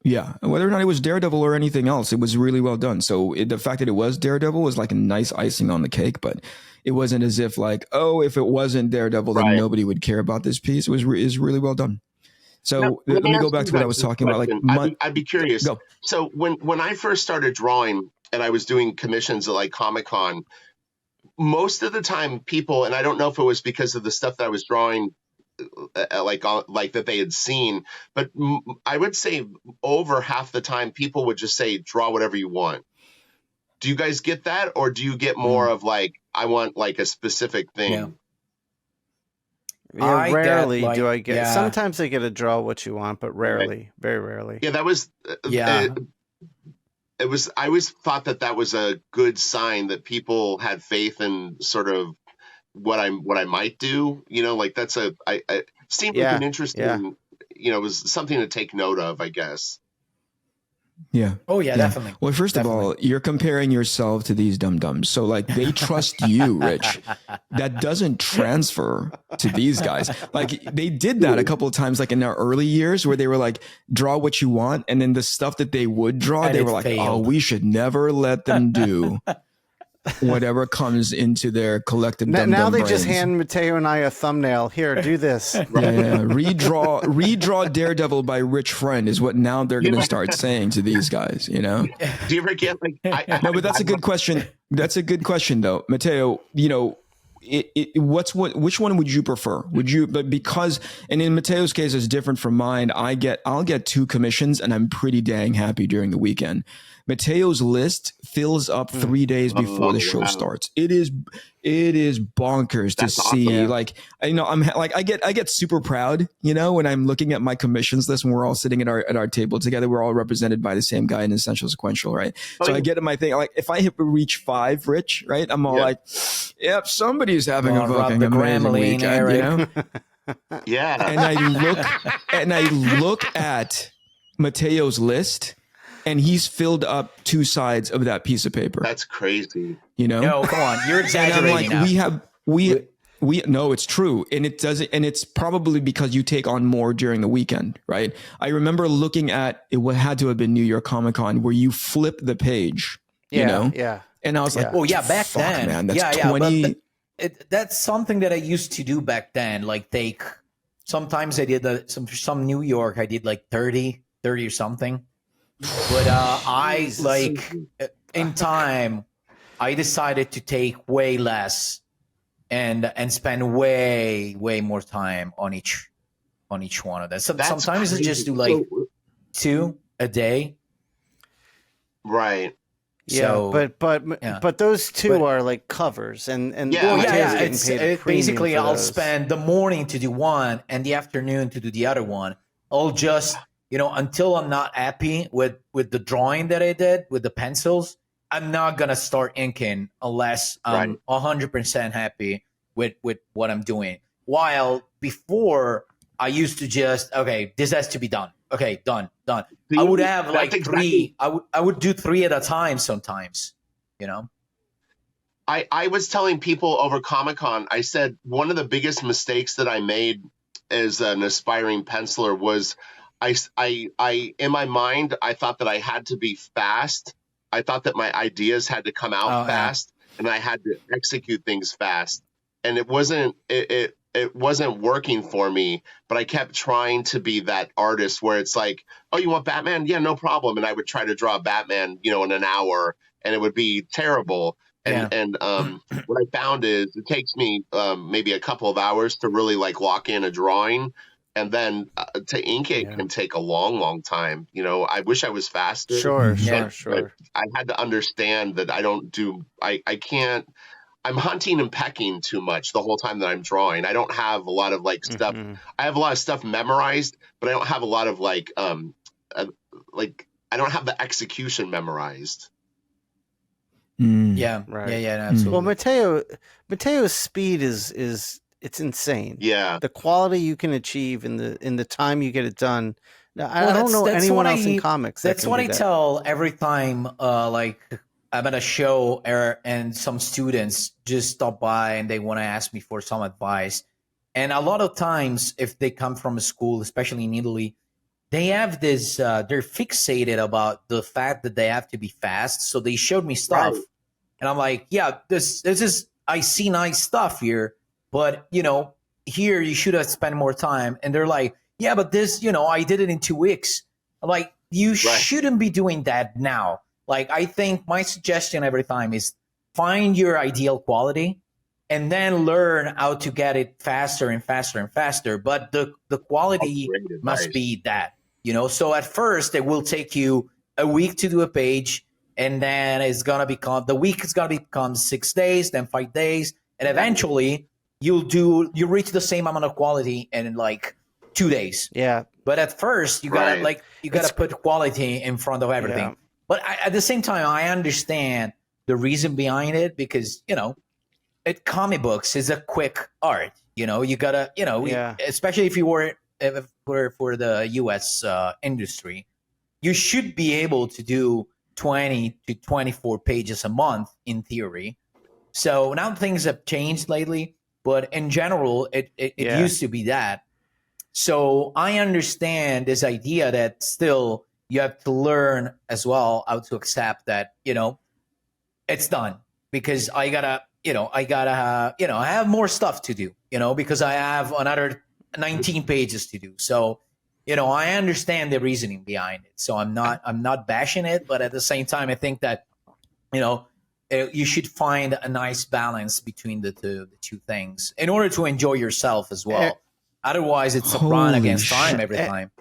whether or not it was Daredevil or anything else, it was really well done. So the fact that it was Daredevil was like a nice icing on the cake, but it wasn't as if like, oh, if it wasn't Daredevil, then nobody would care about this piece. It was really well done. So now, let me go back to what I was talking about. Like, I'd be curious. Go. So when I first started drawing and I was doing commissions at like Comic-Con, most of the time people, and I don't know if it was because of the stuff that I was drawing, like that they had seen, but I would say over half the time people would just say, draw whatever you want. Do you guys get that? Or do you get more of like, I want like a specific thing? Yeah. Rarely do I get. Yeah. Sometimes I get to draw what you want, but rarely, very rarely. Yeah, that was. It was. I always thought that was a good sign that people had faith in sort of what I might do. Like that's I seemed like an interesting. It was something to take note of, I guess. Yeah. Oh yeah, definitely. Well, first of all, you're comparing yourself to these dum-dums. So like they trust you, Rich. That doesn't transfer to these guys. Like they did that a couple of times, like in their early years where they were like, draw what you want. And then the stuff that they would draw, and they were like, oh, we should never let them do whatever comes into their collective dum-dum now they brains. just hand Mattteo and I a thumbnail. Here, do this. Redraw Daredevil by Rich Friend is what now they're going to start saying to these guys, you know? Do you ever get like... No, but that's a good question. That's a good question, though. Mattteo, you know, which one would you prefer? But because, and in Matteo's case, it's different from mine. I'll get 2 commissions and I'm pretty dang happy during the weekend. Matteo's list fills up 3 days before the show starts. It is bonkers to see. Awesome. Like, you know, I get super proud, you know, when I'm looking at my commissions list when we're all sitting at our table together. We're all represented by the same guy in Essential Sequential, right? So I get in my thing, like if I reach 5, Rich, right? I'm all like, yep, somebody's having a fucking amazing weekend, you know? Yeah. And I look at Matteo's list. And he's filled up 2 sides of that piece of paper. That's crazy. You know? No, come on. You're exaggerating now. We no, it's true. And it doesn't, and it's probably because you take on more during the weekend, right? I remember looking at it, what had to have been New York Comic Con, where you flip the page, you know? Yeah. And I was like, oh yeah, back then. Man, that's 20. That's something that I used to do back then. Like sometimes I did some New York, I did like 30 or something. But in time, I decided to take way less and spend way more time on each one of them. Sometimes I just do like 2 a day. Right. Yeah, so, but those 2 are like covers and it's basically I'll spend the morning to do one and the afternoon to do the other one. I'll just, you know, until I'm not happy with the drawing that I did with the pencils, I'm not going to start inking unless I'm 100% happy with what I'm doing. While before, I used to just, okay, this has to be done. Okay, done. I would have like 3. I would do 3 at a time sometimes, you know? I was telling people over Comic-Con, I said one of the biggest mistakes that I made as an aspiring penciler was I in my mind, I thought that I had to be fast. I thought that my ideas had to come out fast and I had to execute things fast. And it wasn't working for me, but I kept trying to be that artist where it's like, oh, you want Batman? Yeah, no problem. And I would try to draw Batman, you know, in an hour and it would be terrible. And what I found is it takes me maybe a couple of hours to really like lock in a drawing. And then to ink it can take a long time. You know, I wish I was faster. Sure. I had to understand that I can't, I'm hunting and pecking too much the whole time that I'm drawing. I don't have a lot of like stuff. I have a lot of stuff memorized, but I don't have a lot of like I don't have the execution memorized. Yeah, absolutely. Well, Matteo's speed is it's insane. Yeah, the quality you can achieve in the time you get it done. I don't know anyone else in comics. That's what I tell every time. Like I'm at a show and some students just stop by and they want to ask me for some advice. And a lot of times, if they come from a school, especially in Italy, they have this. They're fixated about the fact that they have to be fast. So they showed me stuff, and I'm like, yeah, this is. I see nice stuff here. But, you know, here you should have spent more time. And they're like, yeah, but this, you know, I did it in 2 weeks. I'm like, you shouldn't be doing that now. Like, I think my suggestion every time is find your ideal quality and then learn how to get it faster and faster and faster. But the quality must be that, you know. So at first, it will take you a week to do a page. And then the week is going to become 6 days, then 5 days. And eventually you reach the same amount of quality in like 2 days. Yeah. But at first you gotta put quality in front of everything. Yeah. But at the same time, I understand the reason behind it because, you know, comic books is a quick art. You know, you gotta, you know, especially if you were for the U.S. industry, you should be able to do 20 to 24 pages a month in theory. So now things have changed lately, but in general, it used to be that. So I understand this idea that still you have to learn as well how to accept that, it's done, because I have more stuff to do, because I have another 19 pages to do. So, I understand the reasoning behind it. So I'm not bashing it, but at the same time, I think that, you should find a nice balance between the two things in order to enjoy yourself as well. Otherwise, it's a run against time every time,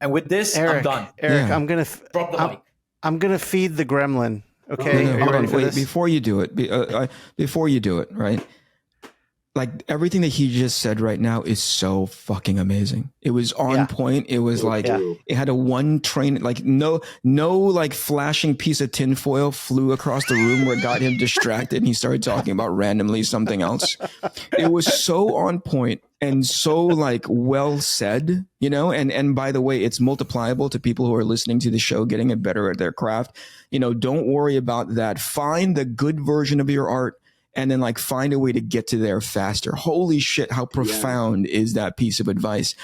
And with this, Eric, I'm done. Eric, Yeah. I'm gonna feed the gremlin. Okay, No, are you hold ready on. for Wait, this? before you do it, right? Like everything that he just said right now is so fucking amazing. It was on point. It was like it had a one train, like no like flashing piece of tinfoil flew across the room where it got him distracted and he started talking about randomly something else. It was so on point and so like well said, and by the way, it's multipliable to people who are listening to the show, getting it better at their craft. Don't worry about that. Find the good version of your art. And then like find a way to get to there faster. Holy shit, how profound is that piece of advice?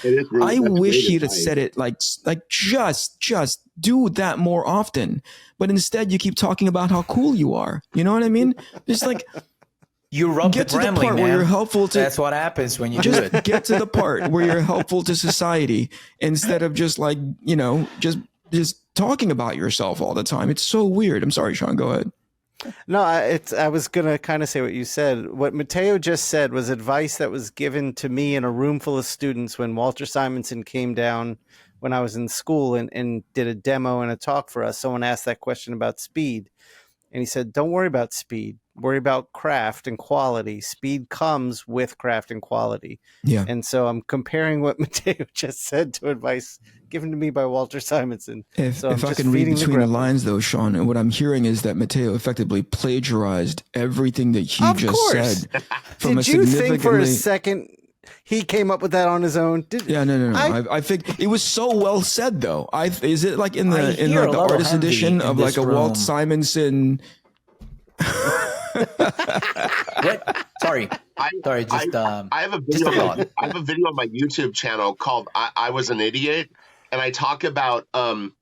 I wish he'd have said it like just do that more often. But instead you keep talking about how cool you are. You know what I mean? Just like you rub get the to the gremlin, part man. where you're helpful to. That's what happens when you do it. Get to the part where you're helpful to society instead of just like, just talking about yourself all the time. It's so weird. I'm sorry, Shawn, go ahead. No, I was going to kind of say what you said. What Mattteo just said was advice that was given to me in a room full of students when Walter Simonson came down when I was in school and did a demo and a talk for us. Someone asked that question about speed. And he said, don't worry about speed. Worry about craft and quality. Speed comes with craft and quality. Yeah. And so I'm comparing what Mattteo just said to advice given to me by Walter Simonson. If I can read between the lines, though, Shawn, what I'm hearing is that Mattteo effectively plagiarized everything that he just said. Did you think for a second he came up with that on his own? No. I think it was so well said, though. Is it like in the artist edition of like a Walt Simonson? What? Sorry. I have a video. I have a video on my YouTube channel called "I Was an Idiot," and I talk about. I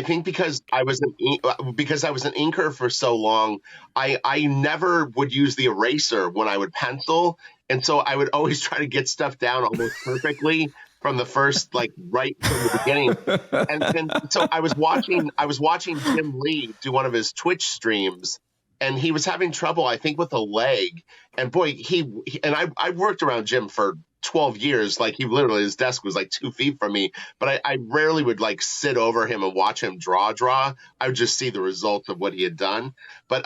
think because I was an inker for so long, I never would use the eraser when I would pencil, and so I would always try to get stuff down almost perfectly from the first, like right from the beginning. And so I was watching Jim Lee do one of his Twitch streams. And he was having trouble, I think, with a leg. And boy, I worked around Jim for 12 years. Like literally, his desk was like 2 feet from me. But I rarely would like sit over him and watch him draw. I would just see the results of what he had done. But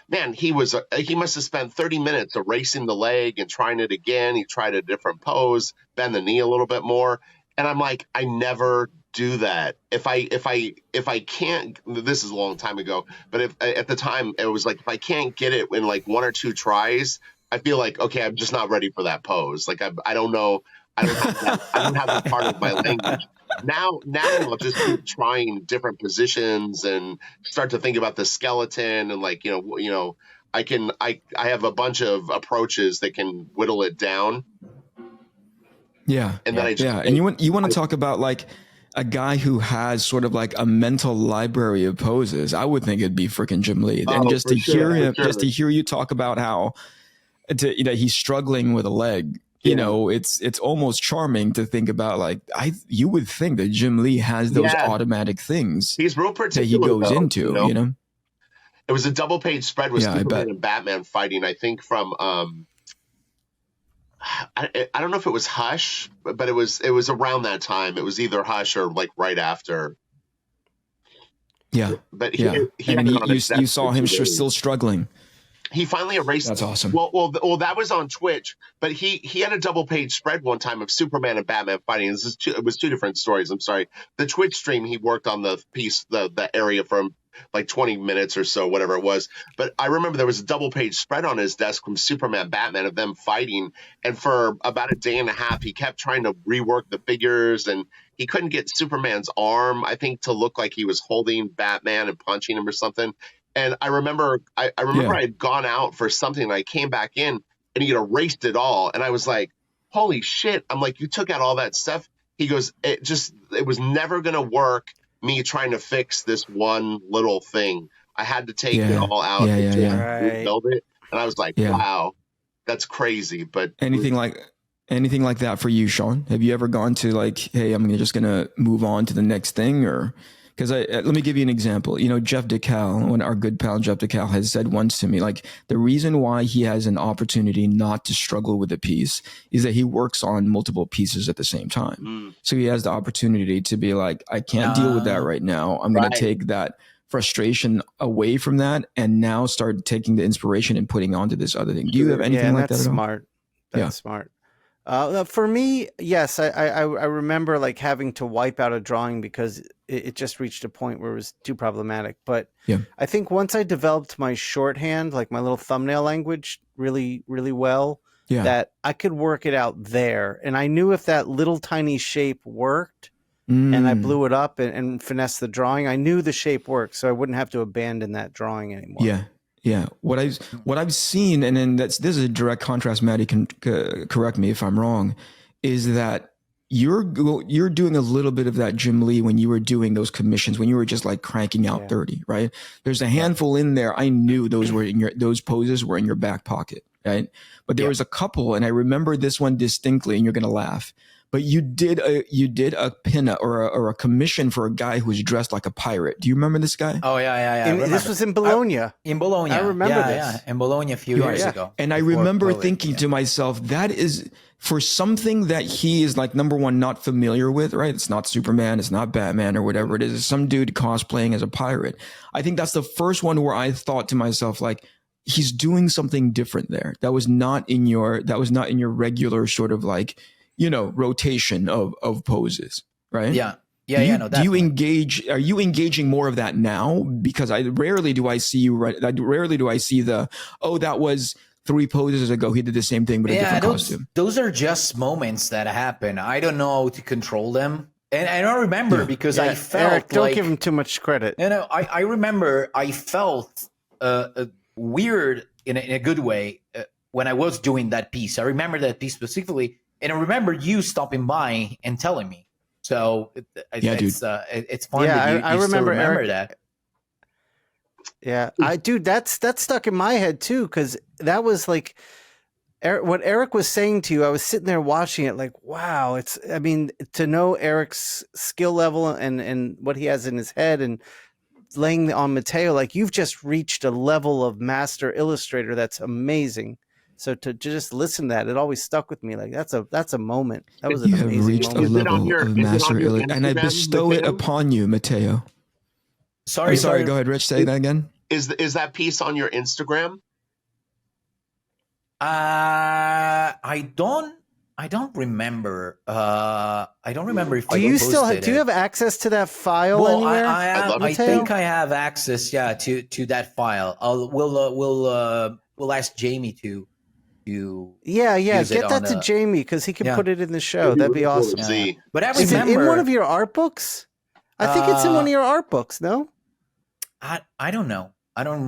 man, he must have spent 30 minutes erasing the leg and trying it again. He tried a different pose, bend the knee a little bit more. And I'm like, I never do that. If I can't, this is a long time ago, but if at the time it was like, if I can't get it in like 1 or 2 tries, I feel like, okay, I'm just not ready for that pose. Like I don't know. I don't have that part of my language. Now I'll just keep trying different positions and start to think about the skeleton and like, I have a bunch of approaches that can whittle it down. Yeah. And then and you want to talk about like a guy who has sort of like a mental library of poses. I would think it'd be freaking Jim Lee. And just to hear you talk about how he's struggling with a leg, it's almost charming to think about. Like you would think that Jim Lee has those automatic things. He's real particular that he goes into, It was a double page spread with Superman and Batman fighting, I think from I don't know if it was Hush, but it was around that time. It was either Hush or like right after. Yeah, but you saw him still struggling. He finally erased. That's awesome. Well, that was on Twitch, but he had a double page spread one time of Superman and Batman fighting. It was 2 different stories. I'm sorry. The Twitch stream, he worked on the piece, the area from like 20 minutes or so, whatever it was. But I remember there was a double page spread on his desk from Superman, Batman, of them fighting. And for about a day and a half, he kept trying to rework the figures, and he couldn't get Superman's arm, I think, to look like he was holding Batman and punching him or something. And I remember I had gone out for something, and I came back in and he had erased it all. And I was like, holy shit. I'm like, you took out all that stuff? He goes, it was never going to work, me trying to fix this one little thing. I had to take it all out and rebuild it. And I was like, wow, that's crazy. But anything like that for you, Shawn? Have you ever gone to like, hey, I'm just going to move on to the next thing? Or because let me give you an example. Jeff DeCal, when our good pal Jeff DeCal has said once to me, like, the reason why he has an opportunity not to struggle with a piece is that he works on multiple pieces at the same time. So he has the opportunity to be like, I can't deal with that right now. I'm going to take that frustration away from that and now start taking the inspiration and putting onto this other thing. Do you have anything like that at all? Smart. That's smart. For me, yes, I remember like having to wipe out a drawing because it just reached a point where it was too problematic. But I think once I developed my shorthand, like my little thumbnail language really, really well, that I could work it out there. And I knew if that little tiny shape worked and I blew it up and finessed the drawing, I knew the shape worked. So I wouldn't have to abandon that drawing anymore. Yeah. What I've seen, and then this is a direct contrast, Maddie can correct me if I'm wrong, is that you're doing a little bit of that Jim Lee when you were doing those commissions, when you were just like cranking out 30, right? There's a handful in there. I knew those poses were in your back pocket, right? But there was a couple, and I remember this one distinctly, and you're going to laugh. But you did a pin or a commission for a guy who was dressed like a pirate. Do you remember this guy? Oh yeah. This was in Bologna. I remember this. Yeah, in Bologna a few years ago. And I remember thinking to myself, that is for something that he is like, number one, not familiar with, right? It's not Superman, it's not Batman or whatever it is. It's some dude cosplaying as a pirate. I think that's the first one where I thought to myself, like, he's doing something different there. That was not in your regular sort of like, rotation of poses, right? Yeah. Do you engage? Are you engaging more of that now? Because rarely do I see that was 3 poses ago. He did the same thing, but a different costume. Those are just moments that happen. I don't know how to control them. And I don't remember because I felt Eric, don't give him too much credit. I remember I felt weird in a good way when I was doing that piece. I remember that piece specifically. And I remember you stopping by and telling me. So it's fun that you remember that. Yeah, that's stuck in my head too, because that was like what Eric was saying to you. I was sitting there watching it, like, wow. To know Eric's skill level and what he has in his head and laying on Mattteo, like, you've just reached a level of master illustrator that's amazing. So to just listen to that, it always stuck with me. Like, that's a moment. That was an amazing moment. You have reached a level of master illustrator, and I bestow it upon you, Mattteo. Sorry. Go ahead, Rich. Say that again. Is that piece on your Instagram? I don't remember. I don't remember if do you have access to that file anywhere? I think I have access. Yeah, to that file. We'll ask Jamie to. Get that to Jamie because he can put it in the show. That'd be awesome. Yeah. But I remember, is it in one of your art books? I think it's in one of your art books. No, I don't know. I don't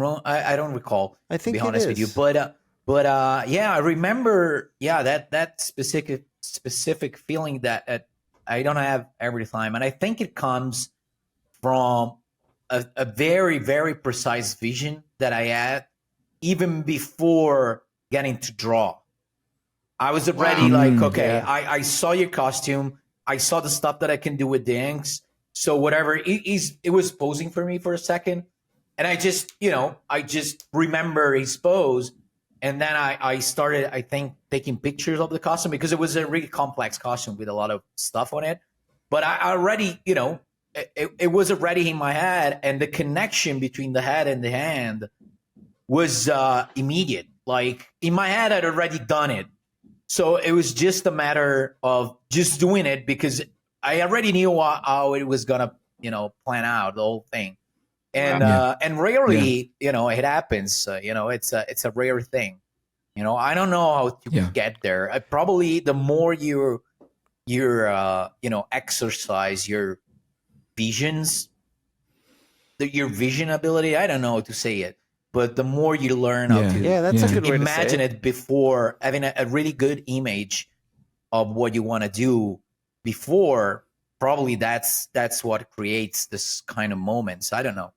recall. I think, to be honest with you, but I remember. Yeah, that specific feeling that I don't have every time, and I think it comes from a very, very precise vision that I had even before getting to draw. I was already I saw your costume. I saw the stuff that I can do with the inks. So whatever, it was posing for me for a second. And I just remember his pose. And then I started, I think, taking pictures of the costume because it was a really complex costume with a lot of stuff on it. But I already, it was already in my head. And the connection between the head and the hand was immediate. Like, in my head, I'd already done it. So it was just a matter of just doing it because I already knew how it was going to, plan out, the whole thing. And rarely, you know, it happens. You know, it's a rare thing. You know, I don't know how to get there. Probably the more you exercise your visions, your vision ability. I don't know how to say it, but the more you learn how to that's a good way imagine to say it before having a really good image of what you want to do before, probably that's what creates this kind of moments. I don't know.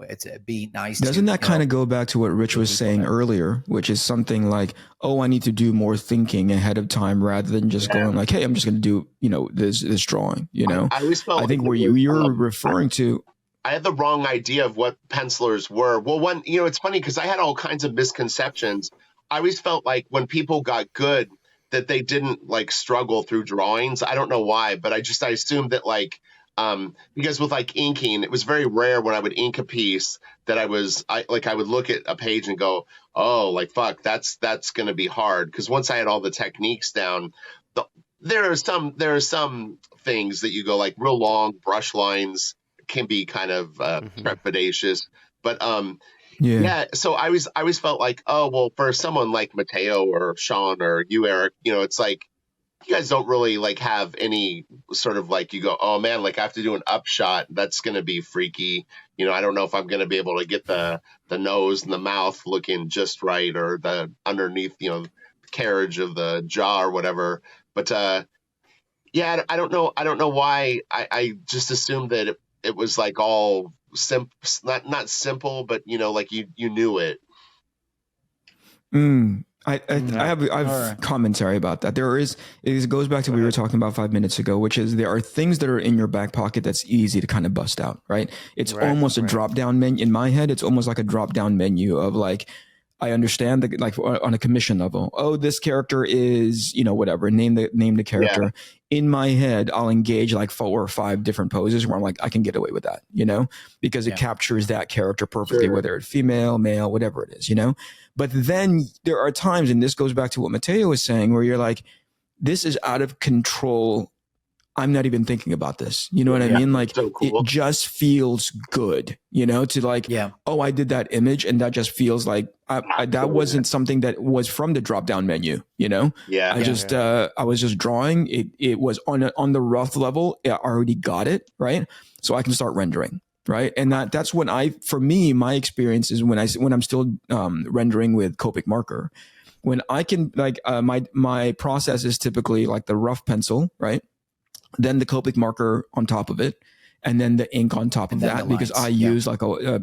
It'd be nice. Doesn't that kind of go back to what Rich was saying earlier, which is something like, oh, I need to do more thinking ahead of time rather than just going like, hey, I'm just going to do, you know, this drawing, you know? I always felt I think where you're referring to. I had the wrong idea of what pencilers were. Well, one, you know, it's funny because I had all kinds of misconceptions. I always felt like when people got good that they didn't like struggle through drawings. I don't know why, but I assumed that like, because with like inking, it was very rare when I would ink a piece that I would look at a page and go, oh, like, fuck, that's going to be hard. Because once I had all the techniques down, there are some things that you go like real long brush lines can be kind of trepidatious, but so I always felt like, oh, well, for someone like Mattteo or Shawn or you, Eric, you know, it's like you guys don't really like have any sort of like, you go, oh man, like I have to do an upshot, that's going to be freaky, you know, I don't know if I'm going to be able to get the nose and the mouth looking just right, or the underneath, you know, carriage of the jaw or whatever. But I don't know why I just assumed that it was like all not simple, but you know, like you knew it. I have commentary about that. It goes back to what we were talking about 5 minutes ago, which is there are things that are in your back pocket that's easy to kind of bust out, right? It's almost a drop down menu in my head. It's almost like a drop down menu of like, I understand that like on a commission level, oh, this character is, you know, whatever, name the character. Yeah. In my head, I'll engage like 4 or 5 different poses where I'm like, I can get away with that, you know, because it captures that character perfectly, whether it's female, male, whatever it is, you know. But then there are times, and this goes back to what Mattteo was saying, where you're like, this is out of control. I'm not even thinking about this. You know what I mean? Like, so cool. It just feels good, you know, to like, oh, I did that image and that just feels like that wasn't something that was from the drop down menu, you know? I was just drawing. It was on the rough level. I already got it, right? So I can start rendering, right? And that's when for me, my experience is when I'm still rendering with Copic marker, when I can like, my process is typically like the rough pencil, right? Then the Copic marker on top of it, and then the ink on top of that, because I use like a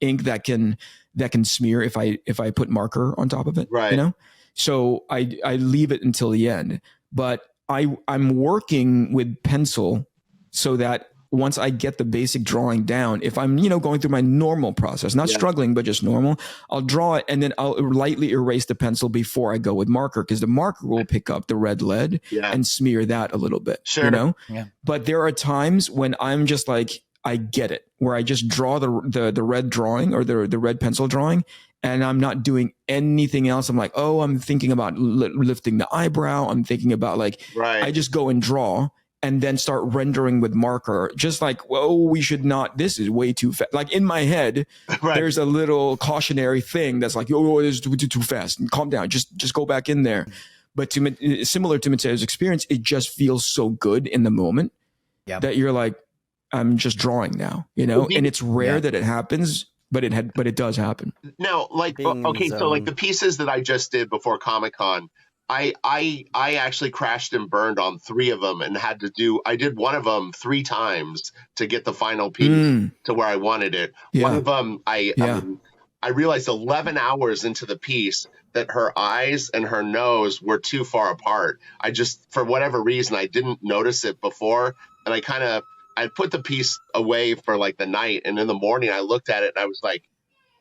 ink that can smear if I put marker on top of it, right? You know, so I leave it until the end, but I'm working with pencil so that once I get the basic drawing down, if I'm, you know, going through my normal process, not struggling, but just normal, I'll draw it and then I'll lightly erase the pencil before I go with marker, because the marker will pick up the red lead and smear that a little bit, you know? Yeah. But there are times when I'm just like, I get it, where I just draw the red drawing or the red pencil drawing, and I'm not doing anything else. I'm like, oh, I'm thinking about lifting the eyebrow. I'm thinking about like, I just go and draw. And then start rendering with marker, just like, whoa, we should not, this is way too fast. Like in my head, there's a little cautionary thing that's like, oh, this is too fast. Calm down, just go back in there. But similar to Matteo's experience, it just feels so good in the moment that you're like, I'm just drawing now, you know? And it's rare that it happens, but it does happen. Now, like, okay, so like the pieces that I just did before Comic-Con, I actually crashed and burned on 3 of them and I did one of them 3 times to get the final piece to where I wanted it. Yeah. One of them, I realized 11 hours into the piece that her eyes and her nose were too far apart. I just, for whatever reason, I didn't notice it before. And I put the piece away for like the night. And in the morning I looked at it and I was like,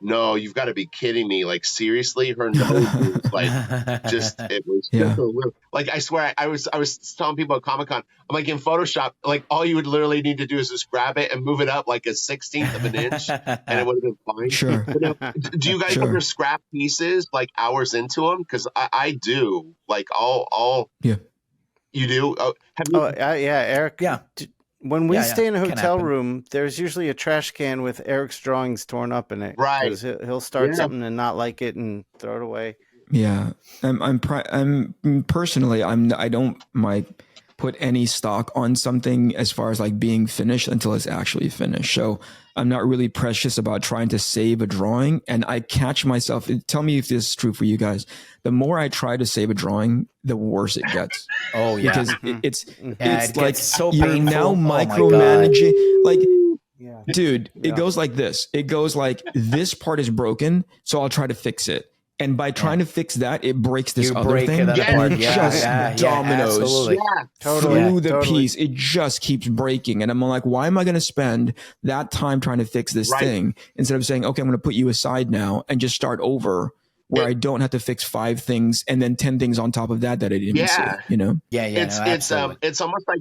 no, you've got to be kidding me. Like, seriously, her nose was like, it was just a little, like, I swear, I was telling people at Comic-Con, I'm like, in Photoshop, like, all you would literally need to do is just grab it and move it up like a 16th of an inch and it would have been fine. Sure. But now, do you guys ever scrap pieces like hours into them? Because I do. Like, you do? Eric. Yeah. When we stay in a hotel room, there's usually a trash can with Eric's drawings torn up in it. Right. He'll start something and not like it and throw it away. Yeah. I'm personally, I don't put any stock on something as far as like being finished until it's actually finished. So I'm not really precious about trying to save a drawing. And I catch myself, tell me if this is true for you guys. The more I try to save a drawing, the worse it gets. Oh yeah. Because it's it like so you're painful. now micromanaging. Like, dude, it goes like this. It goes like, this part is broken, so I'll try to fix it. And by trying to fix that, it breaks this other thing. And it just dominoes through the piece. It just keeps breaking. And I'm like, why am I going to spend that time trying to fix this thing instead of saying, okay, I'm going to put you aside now and just start over, where I don't have to fix 5 things and then 10 things on top of that I didn't see, you know? It's almost like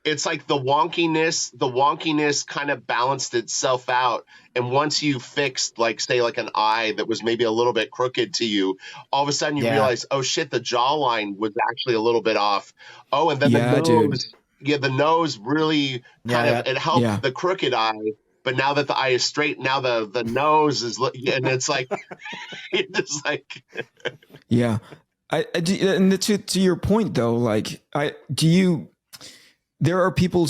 it's like the wonkiness kind of balanced itself out. And once you fixed, like, say, like an eye that was maybe a little bit crooked to you, all of a sudden you realize, oh shit, the jawline was actually a little bit off. Oh, and then the nose, the nose really kind of, it helped the crooked eye. But now that the eye is straight, now the nose is, and it's like, it's just like, and to your point though, like, there are people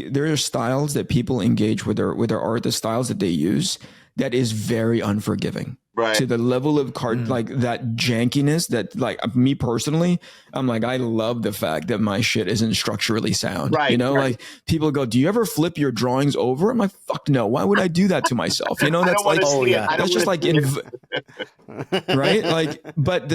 there are styles that people engage with their art, the styles that they use, that is very unforgiving. Right. To the level of like that jankiness that, like, me personally, I'm like, I love the fact that my shit isn't structurally sound. Right. You know, like, people go, do you ever flip your drawings over? I'm like, fuck no. Why would I do that to myself? You know, that's like, that's just like, right? Like, but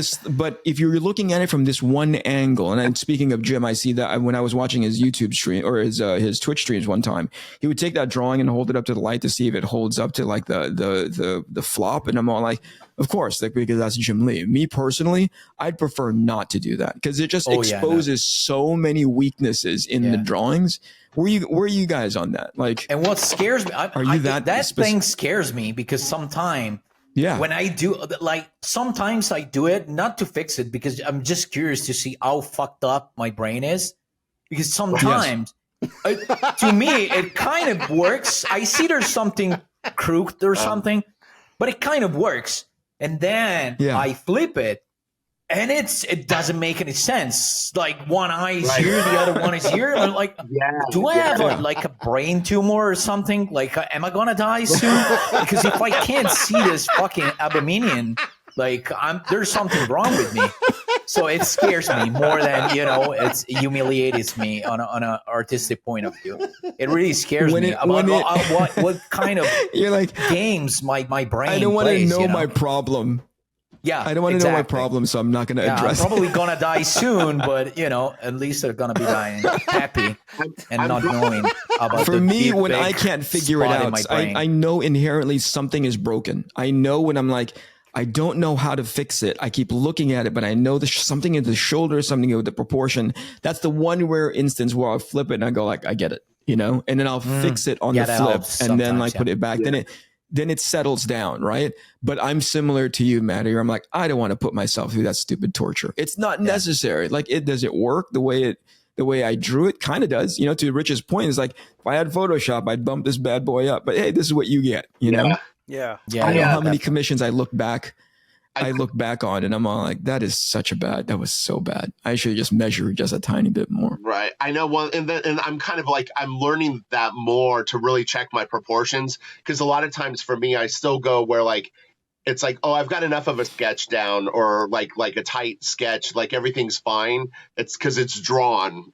if you're looking at it from this one angle, and I'm speaking of Jim, I see that when I was watching his YouTube stream or his Twitch streams one time, he would take that drawing and hold it up to the light to see if it holds up to like the flop. And I'm all like, of course, like, because that's Jim Lee. Me personally, I'd prefer not to do that because it just exposes so many weaknesses in the drawings. Were you guys on that? Like, and what scares me, that thing scares me because sometimes when I do, like, sometimes I do it not to fix it because I'm just curious to see how fucked up my brain is. Because sometimes, to me, it kind of works. I see there's something crooked or something, but it kind of works. And then I flip it, and it doesn't make any sense. Like, one eye is here, the other one is here. I'm like, do I have a brain tumor or something? Like, am I gonna die soon? Because if I can't see this fucking abomination, like, there's something wrong with me. So it scares me more than, it humiliates me on an artistic point of view. It really scares me about what kind of games my brain plays. I don't want to know my problem. Yeah, I don't want to know my problem, so I'm not going to address it. I'm probably going to die soon, but, at least they're going to be dying happy and not knowing about For me, when I can't figure it out, I know inherently something is broken. I know when I'm like, I don't know how to fix it. I keep looking at it, but I know there's something in the shoulder, something with the proportion. That's the one rare instance where I'll flip it and I go like, I get it, and then I'll fix it on the flip and then like put it back. Then it settles down, right? But I'm similar to you, Matty. I'm like, I don't want to put myself through that stupid torture. It's not necessary. Like, does it work the way I drew it? Kind of does. To Rich's point, is like, if I had Photoshop, I'd bump this bad boy up. But hey, this is what you get, know? Yeah. I know how many commissions I look back on, and I'm all like, that was so bad. I should just measure just a tiny bit more. Right. I know. Well, and I'm kind of like, I'm learning that more to really check my proportions. Cause a lot of times for me, I still go where like, it's like, oh, I've got enough of a sketch down, or like a tight sketch, like everything's fine. It's because it's drawn.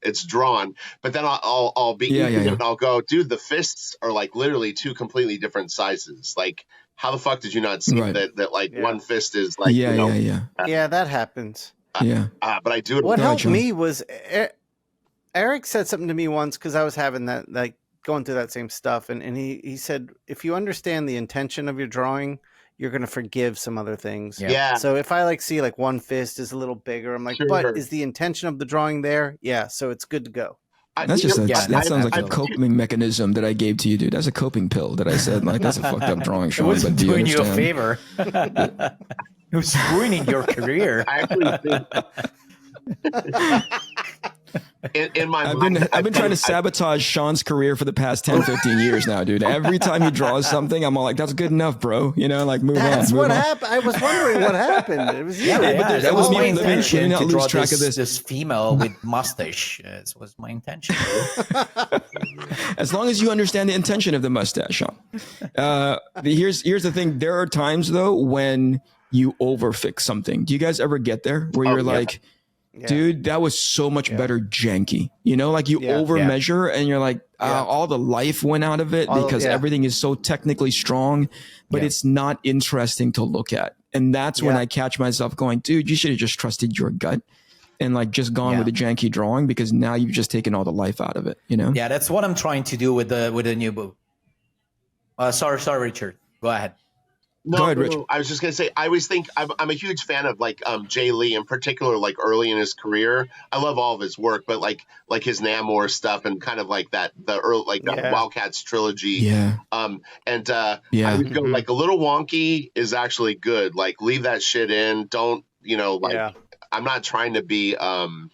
But then I'll be, and I'll go, dude, the fists are like literally 2 completely different sizes. Like, how the fuck did you not see that like one fist is like, yeah, that happens. But I do it. What helped me was Eric said something to me once, because I was having that, like, going through that same stuff. And he said, if you understand the intention of your drawing, you're going to forgive some other things. Yeah. So if I like see like one fist is a little bigger, I'm like, but is the intention of the drawing there? Yeah. So it's good to go. That sounds like a coping mechanism that I gave to you, dude. That's a coping pill that I said, like, that's a fucked up drawing, Shawn. It wasn't doing you a favor. It was ruining your career. I actually think in my I've mind, been trying to sabotage Shawn's career for the past 10, 15 years now, dude. Every time he draws something, I'm all like, that's good enough, bro. You know, like move on. That's what happened. I was wondering what happened. It was But that was my intention to draw track of this female with mustache. This was my intention. As long as you understand the intention of the mustache, Shawn. Here's the thing. There are times though when you overfix something. Do you guys ever get there where you're like, dude, that was so much better janky? You know, like you over measure and you're like, all the life went out of it because everything is so technically strong, but it's not interesting to look at. And that's when I catch myself going, dude, you should have just trusted your gut and like just gone with a janky drawing, because now you've just taken all the life out of it, you know? Yeah, that's what I'm trying to do with the new book. Sorry, Richard. Go ahead. No, Go ahead, Rich. I was just gonna say, I always think I'm a huge fan of like Jay Lee in particular, like early in his career. I love all of his work, but like his Namor stuff and kind of like that Wildcats trilogy. Yeah. I would go like a little wonky is actually good. Like leave that shit in. Don't I'm not trying to be Tim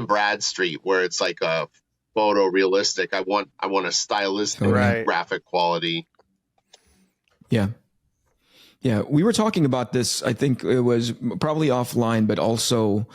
Bradstreet where it's like a photorealistic. I want a stylistic graphic quality. Yeah. Yeah. We were talking about this, I think it was probably offline, but also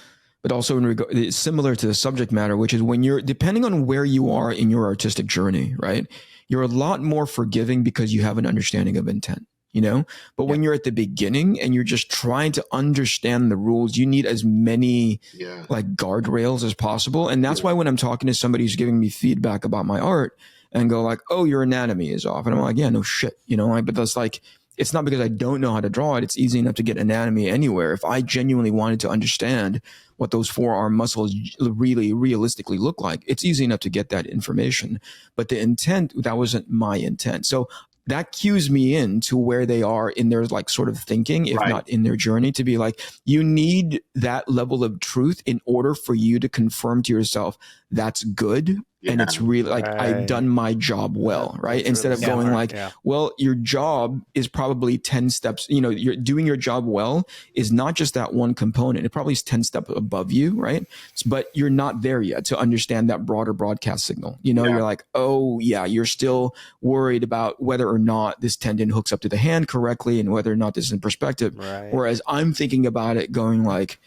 in regard, similar to the subject matter, which is when you're, depending on where you are in your artistic journey, right? You're a lot more forgiving because you have an understanding of intent, you know? But when you're at the beginning and you're just trying to understand the rules, you need as many like guardrails as possible. And that's why when I'm talking to somebody who's giving me feedback about my art, and go like, oh, your anatomy is off. And I'm like, yeah, no shit. You know, but that's like, it's not because I don't know how to draw it. It's easy enough to get anatomy anywhere. If I genuinely wanted to understand what those forearm muscles really realistically look like, it's easy enough to get that information. But the intent, that wasn't my intent. So that cues me in to where they are in their like sort of thinking, if not in their journey, to be like, you need that level of truth in order for you to confirm to yourself that's good. And it's really like, I've done my job well, right? Instead of going like, well, your job is probably 10 steps, you know, you're doing your job well is not just that one component. It probably is 10 steps above you, right? But you're not there yet to understand that broader broadcast signal. You know, you're like, oh yeah, you're still worried about whether or not this tendon hooks up to the hand correctly and whether or not this is in perspective. Whereas I'm thinking about it going like,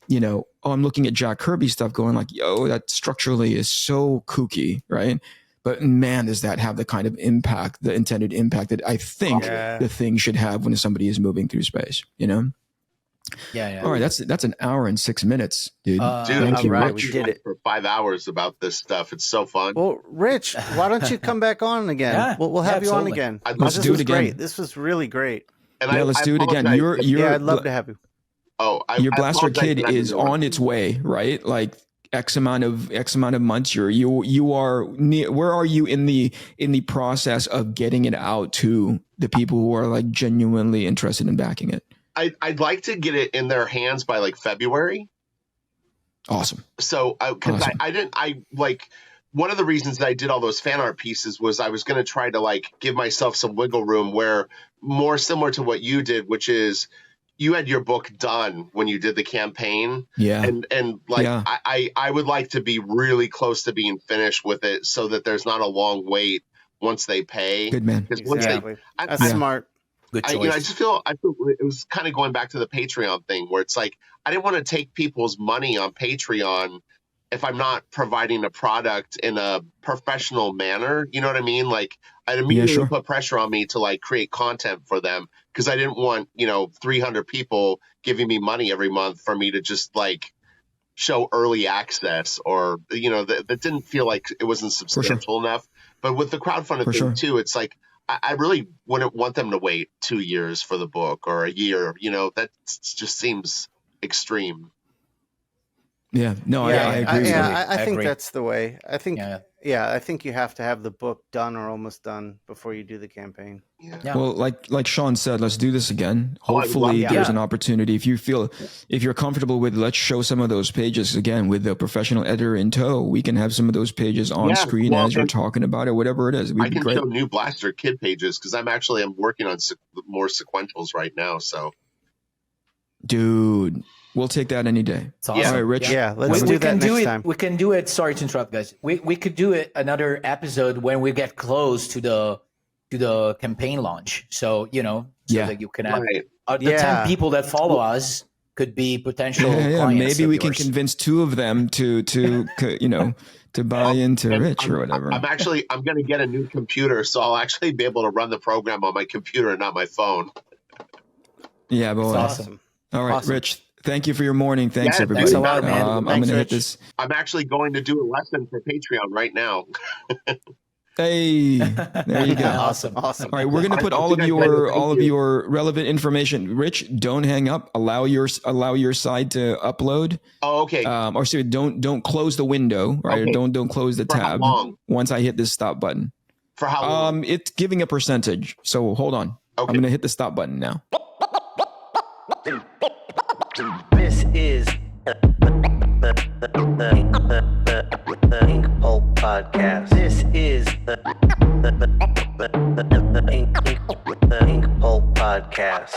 you know, I'm looking at Jack Kirby stuff going like, yo, that structurally is so kooky, right? But man, does that have the kind of impact, the intended impact that I think the thing should have when somebody is moving through space, you know? Yeah. All right, that's an hour and 6 minutes, dude. Thank you, Rich. We did it for 5 hours about this stuff. It's so fun. Well, Rich, why don't you come back on again? We'll have you on again. Let's do it again. Great. This was really great. And let's do it again. I'd love to have you. Your Blaster Kid is on its way, right? Like X amount of months. You are near, where are you in the process of getting it out to the people who are like genuinely interested in backing it? I'd like to get it in their hands by like February. Awesome. So, because I one of the reasons that I did all those fan art pieces was I was going to try to like give myself some wiggle room where more similar to what you did, which is you had your book done when you did the campaign. And I would like to be really close to being finished with it so that there's not a long wait once they pay. Good man. Exactly. That's smart. Good choice. I feel it was kind of going back to the Patreon thing where it's like, I didn't want to take people's money on Patreon if I'm not providing a product in a professional manner. You know what I mean? Like I'd immediately put pressure on me to like create content for them because I didn't want, 300 people giving me money every month for me to just like show early access or, that didn't feel like it wasn't substantial enough. But with the crowdfunding thing too, it's like, I really wouldn't want them to wait 2 years for the book or a year. That just seems extreme. Yeah, no, I agree. I think that's the way. I think, I think you have to have the book done or almost done before you do the campaign. Yeah. Well, like Shawn said, let's do this again. Hopefully there's an opportunity. If you're comfortable with, let's show some of those pages again with the professional editor in tow. We can have some of those pages on screen as you're talking about it, whatever it is. I can show new Blaster Kid pages because I'm working on more sequentials right now. So, dude, We'll take that any day. It's awesome. All right, Rich. Yeah, let's do that next time. We can do it. Sorry to interrupt, guys. We could do it another episode when we get close to the campaign launch. So that you can have the 10 people that follow us could be potential clients. Maybe we can convince 2 of them to buy into Rich or whatever. I'm going to get a new computer, so I'll actually be able to run the program on my computer and not my phone. Yeah, boy. That's awesome. All right, awesome. Rich. Thank you for your morning. Thanks, everybody. Thanks a lot, man. I'm going to hit this. I'm actually going to do a lesson for Patreon right now. Hey, there you go. Awesome. All right, we're going to put all of your relevant information. Rich, don't hang up. Allow your side to upload. Oh, okay. Or sorry, don't close the window. Right? Okay. Don't close the tab. How long? Once I hit this stop button. For how long? It's giving a percentage. So hold on. Okay. I'm going to hit the stop button now. This is the INKPULP Podcast. This is the INKPULP Podcast.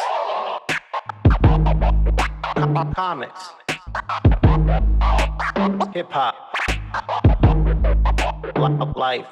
Comics, hip hop, life.